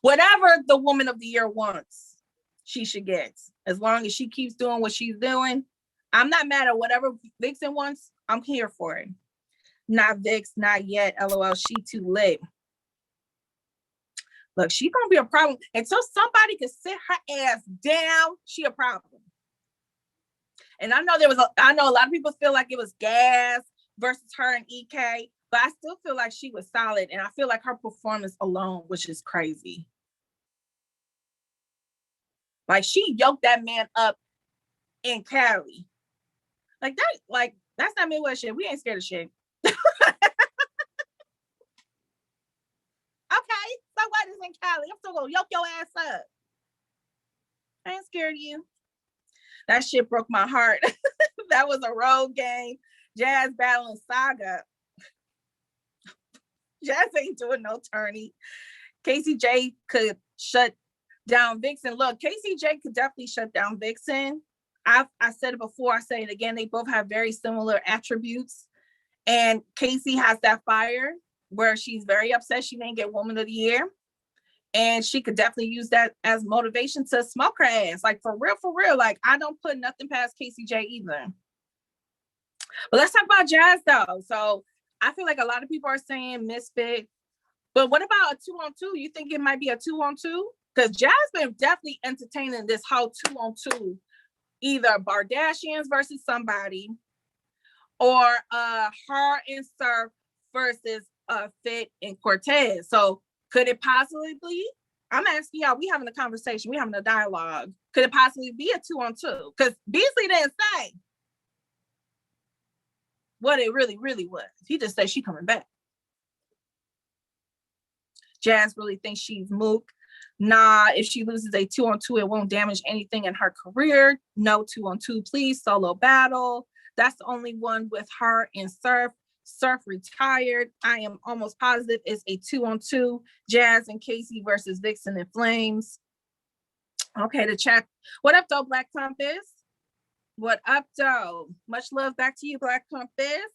Whatever the woman of the year wants, she should get. As long as she keeps doing what she's doing, I'm not mad at whatever Vixen wants. I'm here for it. Not Vix, not yet. LOL, she too lit. Look, she's gonna be a problem until somebody can sit her ass down. She a problem. And I know I know a lot of people feel like it was Gas versus her and EK, but I still feel like she was solid, and I feel like her performance alone was just crazy. Like, she yoked that man up in Cali. Like that's not Midwest shit. We ain't scared of shit. Okay, so what is in Cali? I'm still gonna yoke your ass up. I ain't scared of you. That shit broke my heart. That was a road game. Jazz battling Saga. Jazz ain't doing no tourney. KCJ could shut down Vixen. Look, KCJ could definitely shut down Vixen. I said it before, I say it again. They both have very similar attributes. And Casey has that fire where she's very upset she didn't get Woman of the Year. And she could definitely use that as motivation to smoke her ass. Like, for real. Like, I don't put nothing past KCJ either. But let's talk about Jazz, though. So I feel like a lot of people are saying Misfit. But what about a 2-on-2? You think it might be a 2-on-2? Because Jazz been definitely entertaining this whole 2-on-2. Either Bardashians versus somebody, or her and Surf versus Fit and Cortez. So could it possibly be? I'm asking y'all, we having a conversation, we having a dialogue. Could it possibly be a 2-on-2? Because Beasley didn't say what it really was. He just said she coming back. Jazz really thinks she's mook. Nah, if she loses a 2-on-2, it won't damage anything in her career. No 2-on-2, please. Solo battle. That's the only one with her and Surf. Surf retired. I am almost positive it's a 2-on-2. Jazz and Casey versus Vixen and Flames. Okay, the chat. What up, though, Black Compass? What up, though? Much love back to you, Black Compass.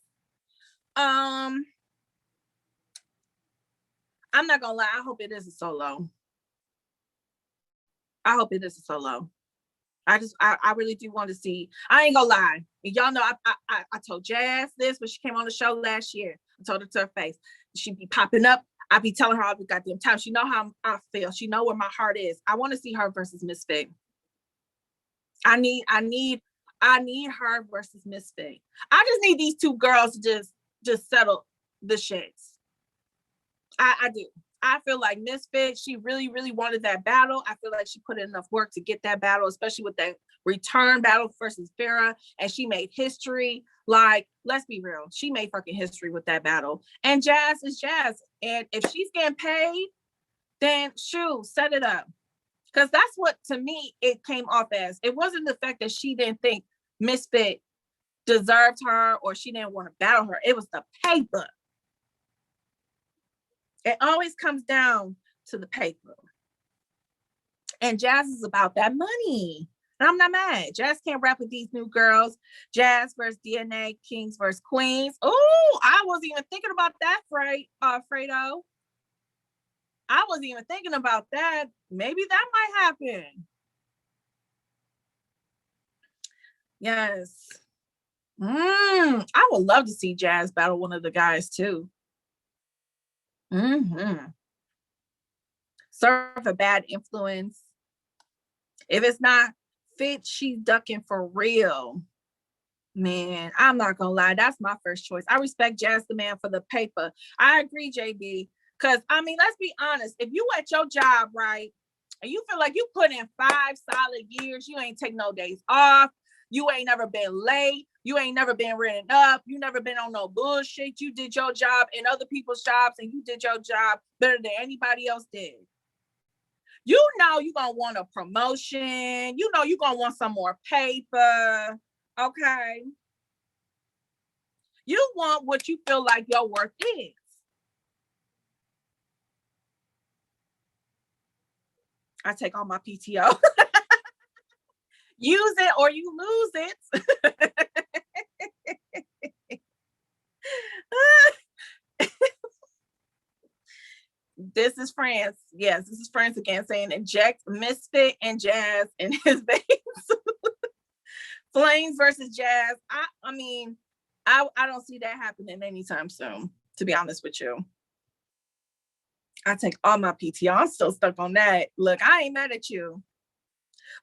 I'm not gonna lie. I hope it is a solo. I hope it is a solo. I really do want to see. I ain't gonna lie. Y'all know I told Jazz this when she came on the show last year. I told her to her face. She'd be popping up. I be telling her all the goddamn time. She know how I feel. She know where my heart is. I want to see her versus Misfit. I need her versus Misfit. I just need these two girls to just settle the shits. I do. I feel like Misfit, she really wanted that battle. I feel like she put in enough work to get that battle, especially with that return battle versus Farrah, and she made history. Like, let's be real. She made fucking history with that battle. And Jazz is Jazz. And if she's getting paid, then shoot, set it up. Because that's what, to me, it came off as. It wasn't the fact that she didn't think Misfit deserved her or she didn't want to battle her. It was the paper. It always comes down to the paper. And Jazz is about that money. And I'm not mad. Jazz can't rap with these new girls. Jazz versus DNA, Kings versus Queens. Oh, I wasn't even thinking about that, Fredo. I wasn't even thinking about that. Maybe that might happen. Yes. I would love to see Jazz battle one of the guys too. Surf a bad influence. If it's not Fit, she's ducking for real. Man, I'm not gonna lie. That's my first choice. I respect Jazz the man for the paper. I agree, JB. Because, I mean, let's be honest. If you at your job, right, and you feel like you put in 5 solid years, you ain't take no days off, you ain't never been late, you ain't never been written up, you never been on no bullshit, you did your job in other people's jobs, and you did your job better than anybody else did. You know you're going to want a promotion. You know you're going to want some more paper, okay? You want what you feel like your worth is. I take all my PTO. Use it or you lose it. This is France. Yes, this is France again saying inject Misfit and Jazz in his veins. Flames versus Jazz. I mean, I don't see that happening anytime soon, to be honest with you. I take all my PTO. I'm still stuck on that. Look, I ain't mad at you.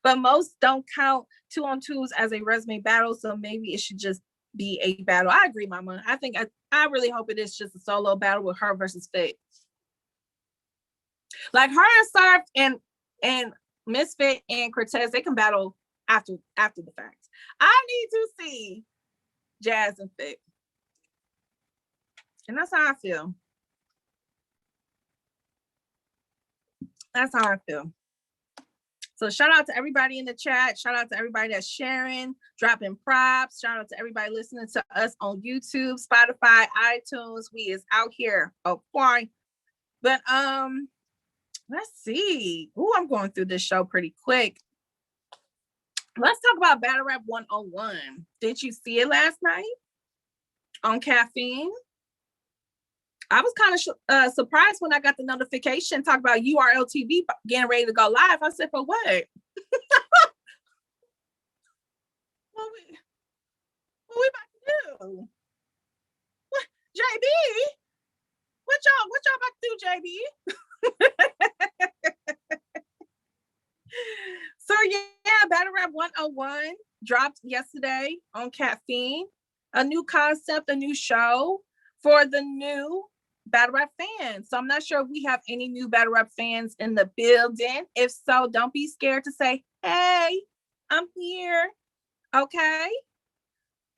But most don't count 2-on-2s as a resume battle, so maybe it should just be a battle. I agree, Mama. I think I really hope it is just a solo battle with her versus Fit. Like her and Sarf and Misfit and Cortez, they can battle after the fact. I need to see Jazz and Fit. And that's how I feel. That's how I feel. So shout out to everybody in the chat. Shout out to everybody that's sharing, dropping props. Shout out to everybody listening to us on YouTube, Spotify, iTunes. We is out here. Oh, boy. But let's see. Ooh, I'm going through this show pretty quick. Let's talk about Battle Rap 101. Did you see it last night on Caffeine? I was kind of surprised when I got the notification talk about URLTV getting ready to go live. I said, for what? What we about to do? What, JB? What y'all about to do, JB? So yeah, Battle Rap 101 dropped yesterday on Caffeine. A new concept, a new show for the new Battle Rap fans. So I'm not sure if we have any new Battle Rap fans in the building. If so, don't be scared to say, hey, I'm here. Okay.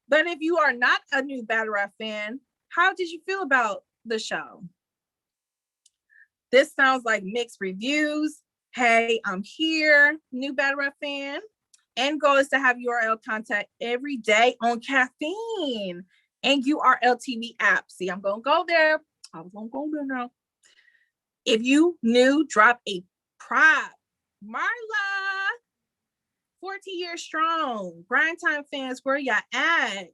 But if you are not a new Battle Rap fan, how did you feel about the show? This sounds like mixed reviews. Hey, I'm here, new Battle Rap fan. End goal is to have URL content every day on Caffeine and URL TV app. See, I'm going to go there. I was going to go there now. If you new, drop a prop. Marla, 40 years strong. Grind Time fans, where y'all at?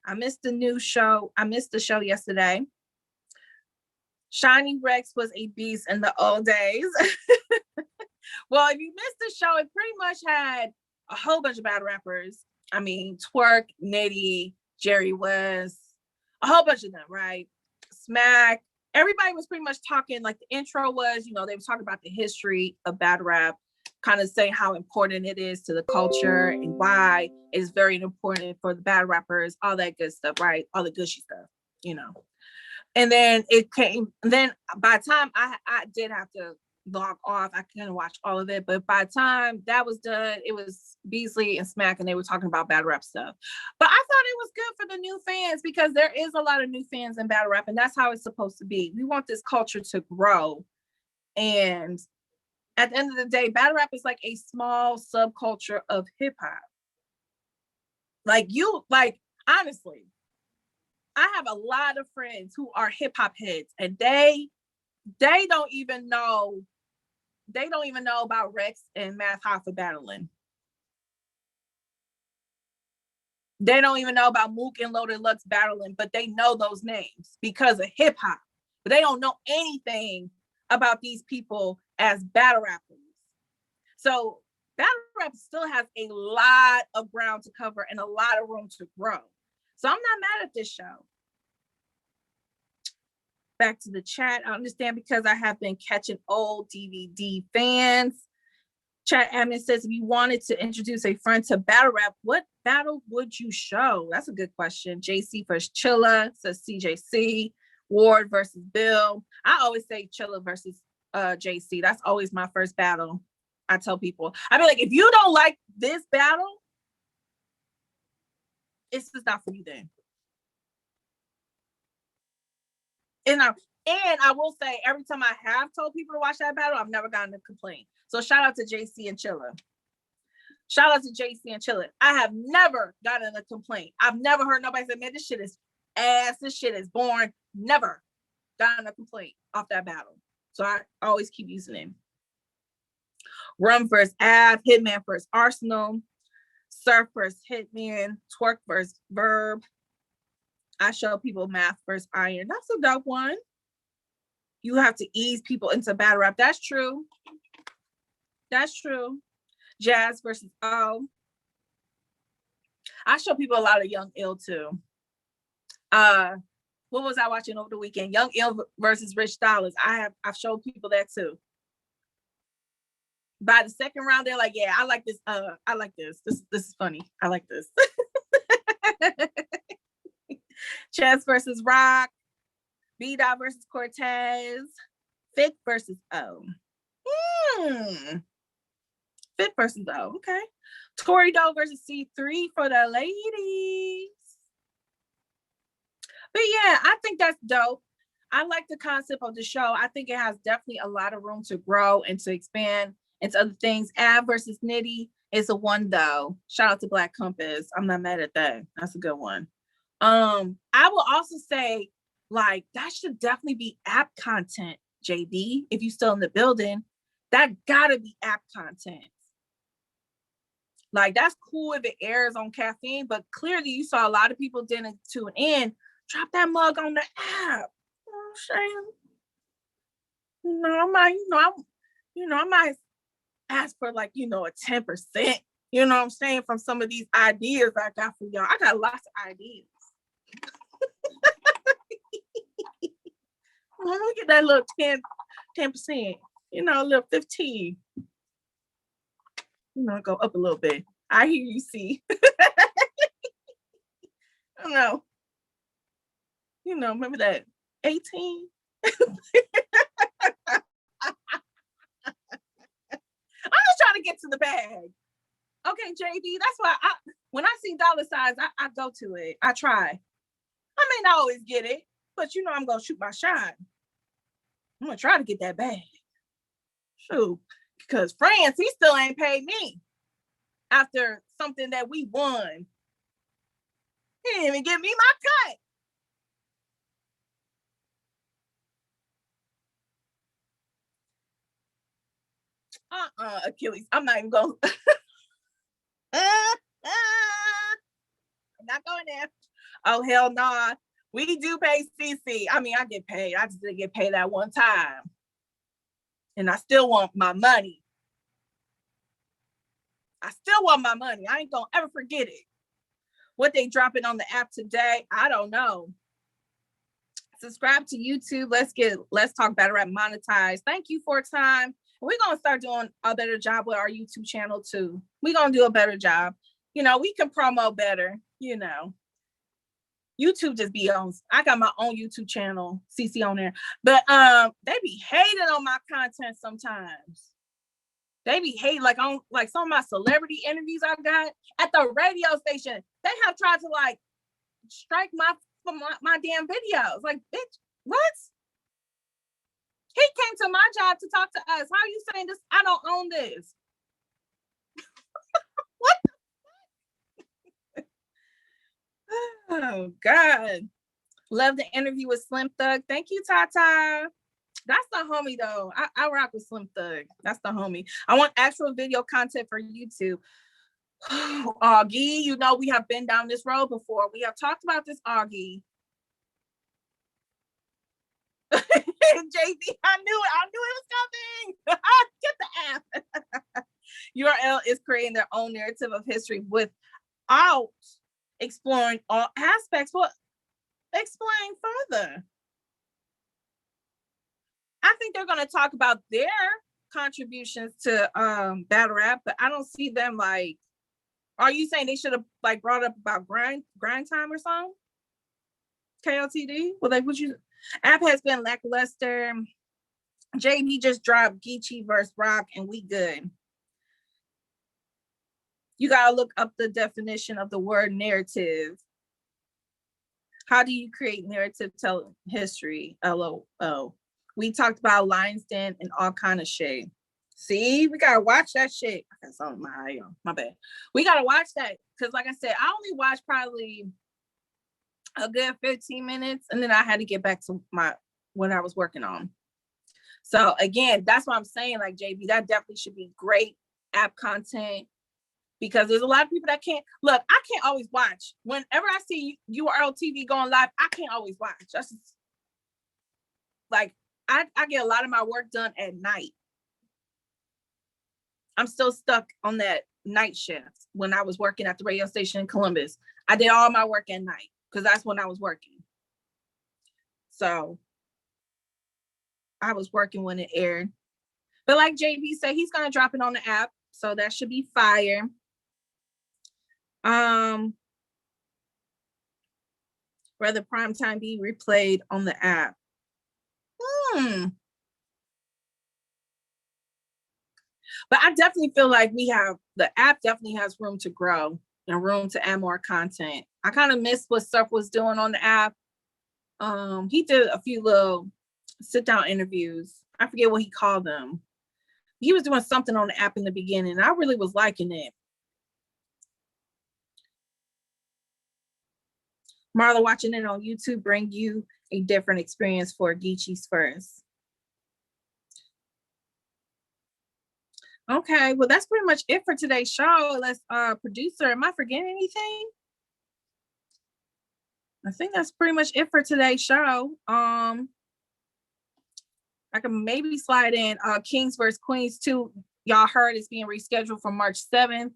I missed the new show. I missed the show yesterday. Shiny Rex was a beast in the old days. Well, if you missed the show, it pretty much had a whole bunch of battle rappers. I mean, Twerk, Nitty, Jerry West, a whole bunch of them, right? Smack. Everybody was pretty much talking, like the intro was, they were talking about the history of battle rap, kind of saying how important it is to the culture and why it's very important for the battle rappers, all that good stuff, right? All the gushy stuff, And then it came, then by the time I did have to log off, I couldn't watch all of it, but by the time that was done, it was Beasley and Smack, and they were talking about battle rap stuff. But I thought it was good for the new fans because there is a lot of new fans in battle rap, and that's how it's supposed to be. We want this culture to grow. And at the end of the day, battle rap is like a small subculture of hip hop. Honestly, I have a lot of friends who are hip hop heads, and they don't even know about Rex and Math Hoffa battling. They don't even know about Mook and Loaded Lux battling, but they know those names because of hip hop. But they don't know anything about these people as battle rappers. So battle rap still has a lot of ground to cover and a lot of room to grow. So I'm not mad at this show. Back to the chat. I understand because I have been catching old DVD fans. Chat admin says, if you wanted to introduce a friend to battle rap, what battle would you show? That's a good question. JC versus Chilla, says CJC. Ward versus Bill. I always say Chilla versus JC. That's always my first battle. I tell people, I mean, like, if you don't like this battle, it's just not for you then. And I will say, every time I have told people to watch that battle, I've never gotten a complaint. So shout out to JC and Chilla. Shout out to JC and Chilla. I have never gotten a complaint. I've never heard nobody say, man, this shit is ass. This shit is boring. Never gotten a complaint off that battle. So I always keep using it. Rum versus Av, Hitman versus Arsenal, Surf versus Hitman, Twerk versus Verb. I show people Math versus Iron. That's a dope one. You have to ease people into battle rap. That's true. That's true. Jazz versus O. I show people a lot of Young Ill too. What was I watching over the weekend? Young Ill versus Rich Dollars. I've showed people that too. By the second round, they're like, yeah, I like this. I like this. This is funny. I like this. Chess versus Rock. B-Dot versus Cortez. Fit versus O. Fit versus O. Okay. Tory Doe versus C3 for the ladies. But yeah, I think that's dope. I like the concept of the show. I think it has definitely a lot of room to grow and to expand into other things. Av versus Nitty is a one though. Shout out to Black Compass. I'm not mad at that. That's a good one. I will also say, like, that should definitely be app content, JD. If you're still in the building, that gotta be app content. Like, that's cool if it airs on Caffeine, but clearly you saw a lot of people didn't tune in. Drop that mug on the app. You know what I'm saying? I might ask for, like, a 10%, you know what I'm saying, from some of these ideas I got for y'all. I got lots of ideas. Let me get that little 10%, a little 15. Go up a little bit. I hear you, see. I don't know. Remember that 18? I'm just trying to get to the bag. Okay, JD, that's why when I see dollar signs, I go to it. I try. I may not always get it, but I'm going to shoot my shot. I'm going to try to get that bag. Shoot. Because France, he still ain't paid me after something that we won. He didn't even give me my cut. Achilles, I'm not even going. I'm not going there. Oh, hell no. Nah. We do pay Cece. I mean, I get paid. I just didn't get paid that one time. And I still want my money. I ain't gonna ever forget it. What they dropping on the app today, I don't know. Subscribe to YouTube. Let's talk battle rap monetized. Thank you for time. We're gonna start doing a better job with our YouTube channel too. We're gonna do a better job. We can promote better, YouTube just be on. I got my own YouTube channel, Cece on there. But they be hating on my content sometimes. They be hating like on some of my celebrity interviews I got at the radio station. They have tried to strike my damn videos. Like, bitch, what? He came to my job to talk to us. How are you saying this? I don't own this. What? Oh God. Love the interview with Slim Thug. Thank you, Tata. That's the homie though. I rock with Slim Thug. That's the homie. I want actual video content for YouTube. Augie, we have been down this road before. We have talked about this, Augie. JB, I knew it was coming. Get the app. URL is creating their own narrative of history without exploring all aspects. Well, explain further. I think they're going to talk about their contributions to battle rap, but I don't see them are you saying they should have brought up about grind time or something? KLTD? Well, app has been lackluster. JB just dropped Geechee versus Rock and we good. You got to look up the definition of the word narrative. How do you create narrative telling history? LOL. We talked about lion's den and all kind of shit. See, we gotta watch that shit. That's on my bad. We gotta watch that because, like I said, I only watched probably a good 15 minutes, and then I had to get back to what I was working on. So again, that's what I'm saying. Like JB, that definitely should be great app content, because there's a lot of people that can't look. I can't always watch. Whenever I see URL TV going live, I can't always watch. That's just, like, I get a lot of my work done at night. I'm still stuck on that night shift when I was working at the radio station in Columbus. I did all my work at night because that's when I was working. So I was working when it aired. But like JB said, he's going to drop it on the app. So that should be fire. Rather primetime be replayed on the app. But I definitely feel like the app definitely has room to grow and room to add more content. I kind of missed what Surf was doing on the app. He did a few little sit down interviews. I forget what he called them. He was doing something on the app in the beginning, and I really was liking it. Marla, watching it on YouTube bring you a different experience for Geechees first. Okay, well, that's pretty much it for today's show. Let's producer, am I forgetting anything? I think that's pretty much it for today's show. I can maybe slide in Kings vs. Queens 2. Y'all heard it's being rescheduled for March 7th.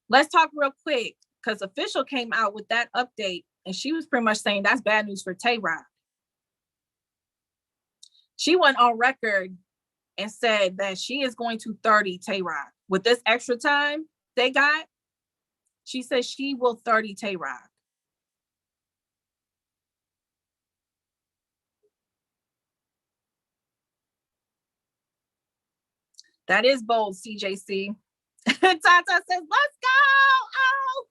Let's talk real quick, because Official came out with that update, and she was pretty much saying that's bad news for Tay-Rock. She went on record and said that she is going to 30 Tay-Rock. With this extra time they got, she says she will 30 Tay-Rock. That is bold, CJC. Tata says, let's go. Oh,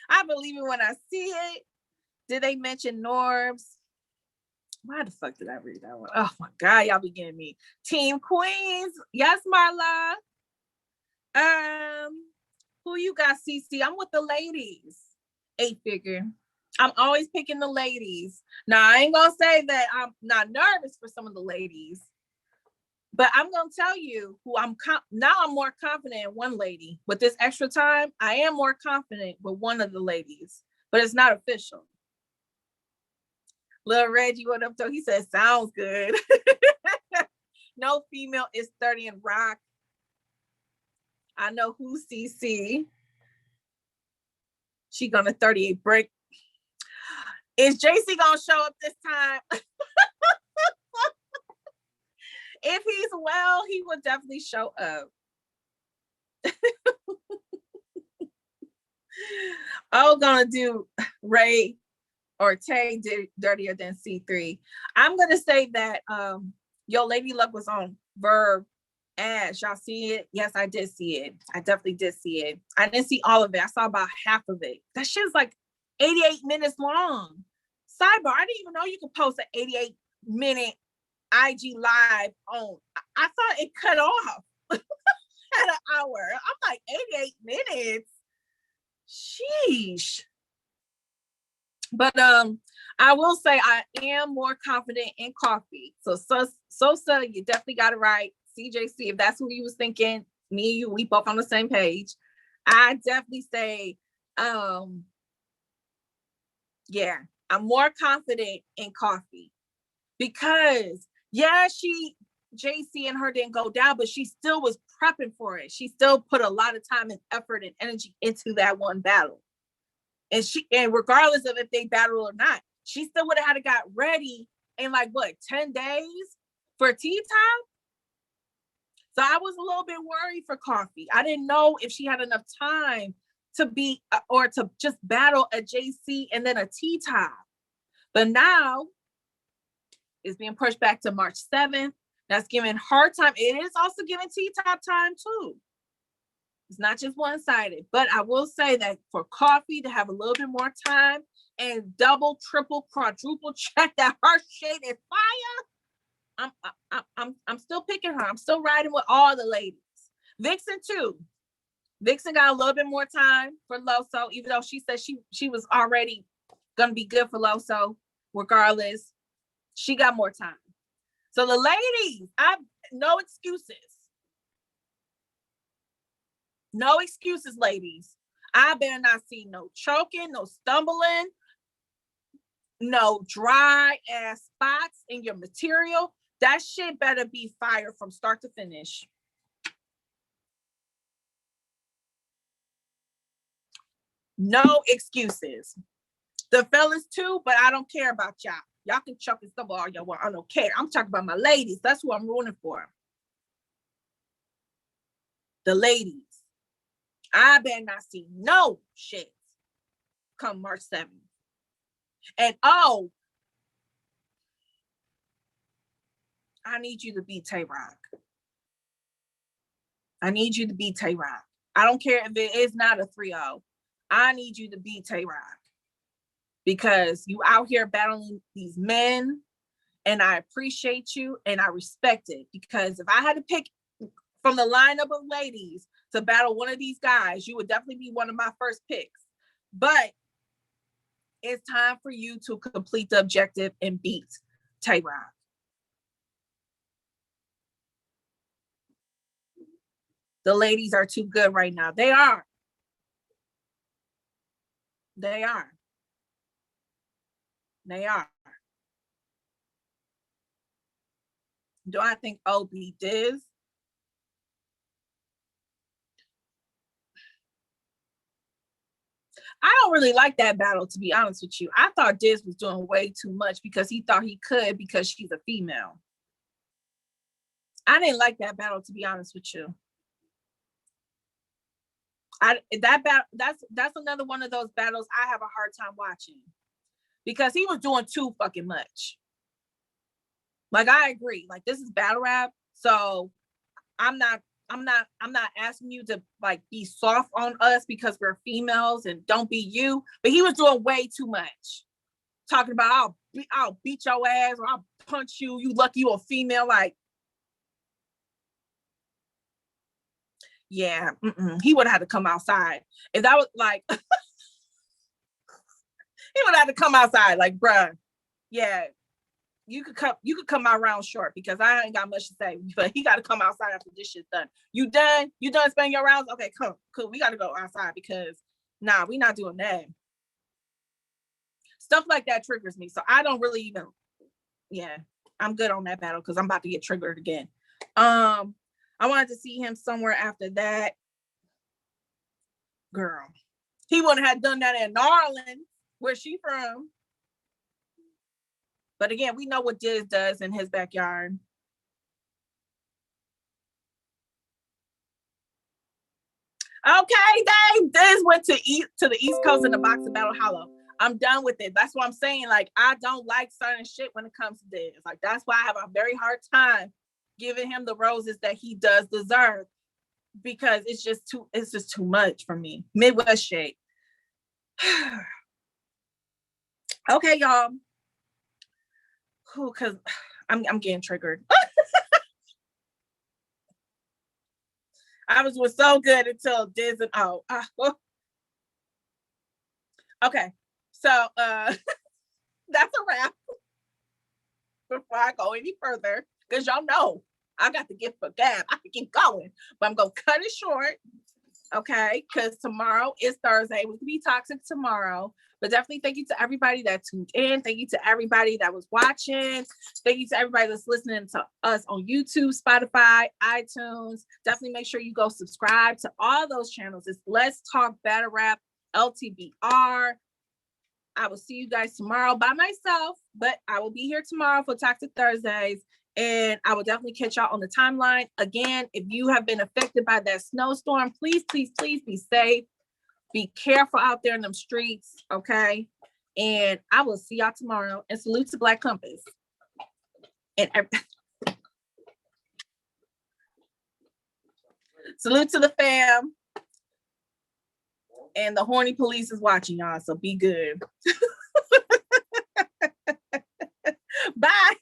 I believe it when I see it. Did they mention Norbs? Why the fuck did I read that one? Oh my God, y'all be getting me. Team Queens. Yes, Marla. Who you got, Cece? I'm with the ladies. 8-figure. I'm always picking the ladies. Now, I ain't gonna say that I'm not nervous for some of the ladies, but I'm gonna tell you who I'm more confident in one lady. With this extra time, I am more confident with one of the ladies, but it's not official. Lil Reggie, what up though? He said, sounds good. No female is 30 in rock. I know who, CC. She gonna 38 break. Is JC gonna show up this time? If he's well, he will definitely show up. Oh, gonna do Ray or Tay dirtier than C3. I'm gonna say that Yo Lady Luck was on Verb Ash. Y'all see it? Yes, I did see it. I definitely did see it. I didn't see all of it. I saw about half of it. That shit's like 88 minutes long. Sidebar, I didn't even know you could post an 88-minute IG live on. I thought it cut off at an hour. I'm like, 88 minutes. Sheesh. But I will say I am more confident in coffee. So Sosa, you definitely got it right. CJC, if that's who you was thinking, me and you, we both on the same page. I definitely say, yeah, I'm more confident in coffee because JC and her didn't go down, but she still was prepping for it. She still put a lot of time and effort and energy into that one battle. And regardless of if they battle or not, she still would have had to got ready in 10 days for tea time. So I was a little bit worried for coffee. I didn't know if she had enough time to be or to just battle a JC and then a tea time. But now it's being pushed back to March 7th. That's giving her time. It is also giving T-Top time too. It's not just one-sided. But I will say that for coffee to have a little bit more time and double, triple, quadruple check that her shade is fire, I'm still picking her. I'm still riding with all the ladies. Vixen too. Vixen got a little bit more time for Loso, even though she said she was already gonna be good for Loso regardless. She got more time. So the ladies, no excuses. No excuses, ladies. I better not see no choking, no stumbling, no dry ass spots in your material. That shit better be fire from start to finish. No excuses. The fellas too, but I don't care about y'all. Y'all can chuck and stumble all y'all want. I don't care. I'm talking about my ladies. That's who I'm rooting for. The ladies. I better not see no shit come March 7th. And I need you to be Tay-Rock. I need you to be Tay-Rock. I don't care if it is not a 3-0. I need you to be Tay-Rock. Because you out here battling these men, and I appreciate you and I respect it. Because if I had to pick from the lineup of ladies to battle one of these guys, you would definitely be one of my first picks. But it's time for you to complete the objective and beat Tay-Rock. The ladies are too good right now. They are. They are. They are. Do I think OB Diz? I don't really like that battle, to be honest with you. I thought Diz was doing way too much because he thought he could because she's a female. I didn't like that battle, to be honest with you. That's another one of those battles I have a hard time watching because he was doing too fucking much. Like, I agree. Like, this is battle rap, so I'm not asking you to like be soft on us because we're females and don't be you. But he was doing way too much. Talking about I'll beat your ass or I'll punch you. You lucky you're a female. Like, yeah, he would have had to come outside. If that was like, he would have to come outside. Like, bruh, yeah. You could come my round short because I ain't got much to say, but he got to come outside after this shit's done. You done spending your rounds? Okay, cool. We got to go outside because we not doing that. Stuff like that triggers me. So I don't really even, I'm good on that battle because I'm about to get triggered again. I wanted to see him somewhere after that. Girl, he wouldn't have done that in Narland, where she from. But again, we know what Diz does in his backyard. Okay, Dave. Diz went to the East Coast in the box of Battle Hollow. I'm done with it. That's what I'm saying. Like, I don't like certain shit when it comes to Diz. Like, that's why I have a very hard time giving him the roses that he does deserve because it's just too much for me. Midwest shade. Okay, y'all. Because I'm getting triggered. I was so good until Diz and okay, so that's a wrap. Before I go any further, because y'all know I got the gift for gab. I can keep going, but I'm gonna cut it short. Okay, because tomorrow is Thursday. We can be toxic tomorrow. But definitely thank you to everybody that tuned in. Thank you to everybody that was watching. Thank you to everybody that's listening to us on YouTube, Spotify, iTunes. Definitely make sure you go subscribe to all those channels. It's Let's Talk Battle Rap, LTBR. I will see you guys tomorrow by myself, but I will be here tomorrow for Toxic Thursdays. And I will definitely catch y'all on the timeline. Again, if you have been affected by that snowstorm, please, please, please be safe. Be careful out there in them streets, okay? And I will see y'all tomorrow. And salute to Black Compass. And salute to the fam. And the horny police is watching y'all, so be good. Bye.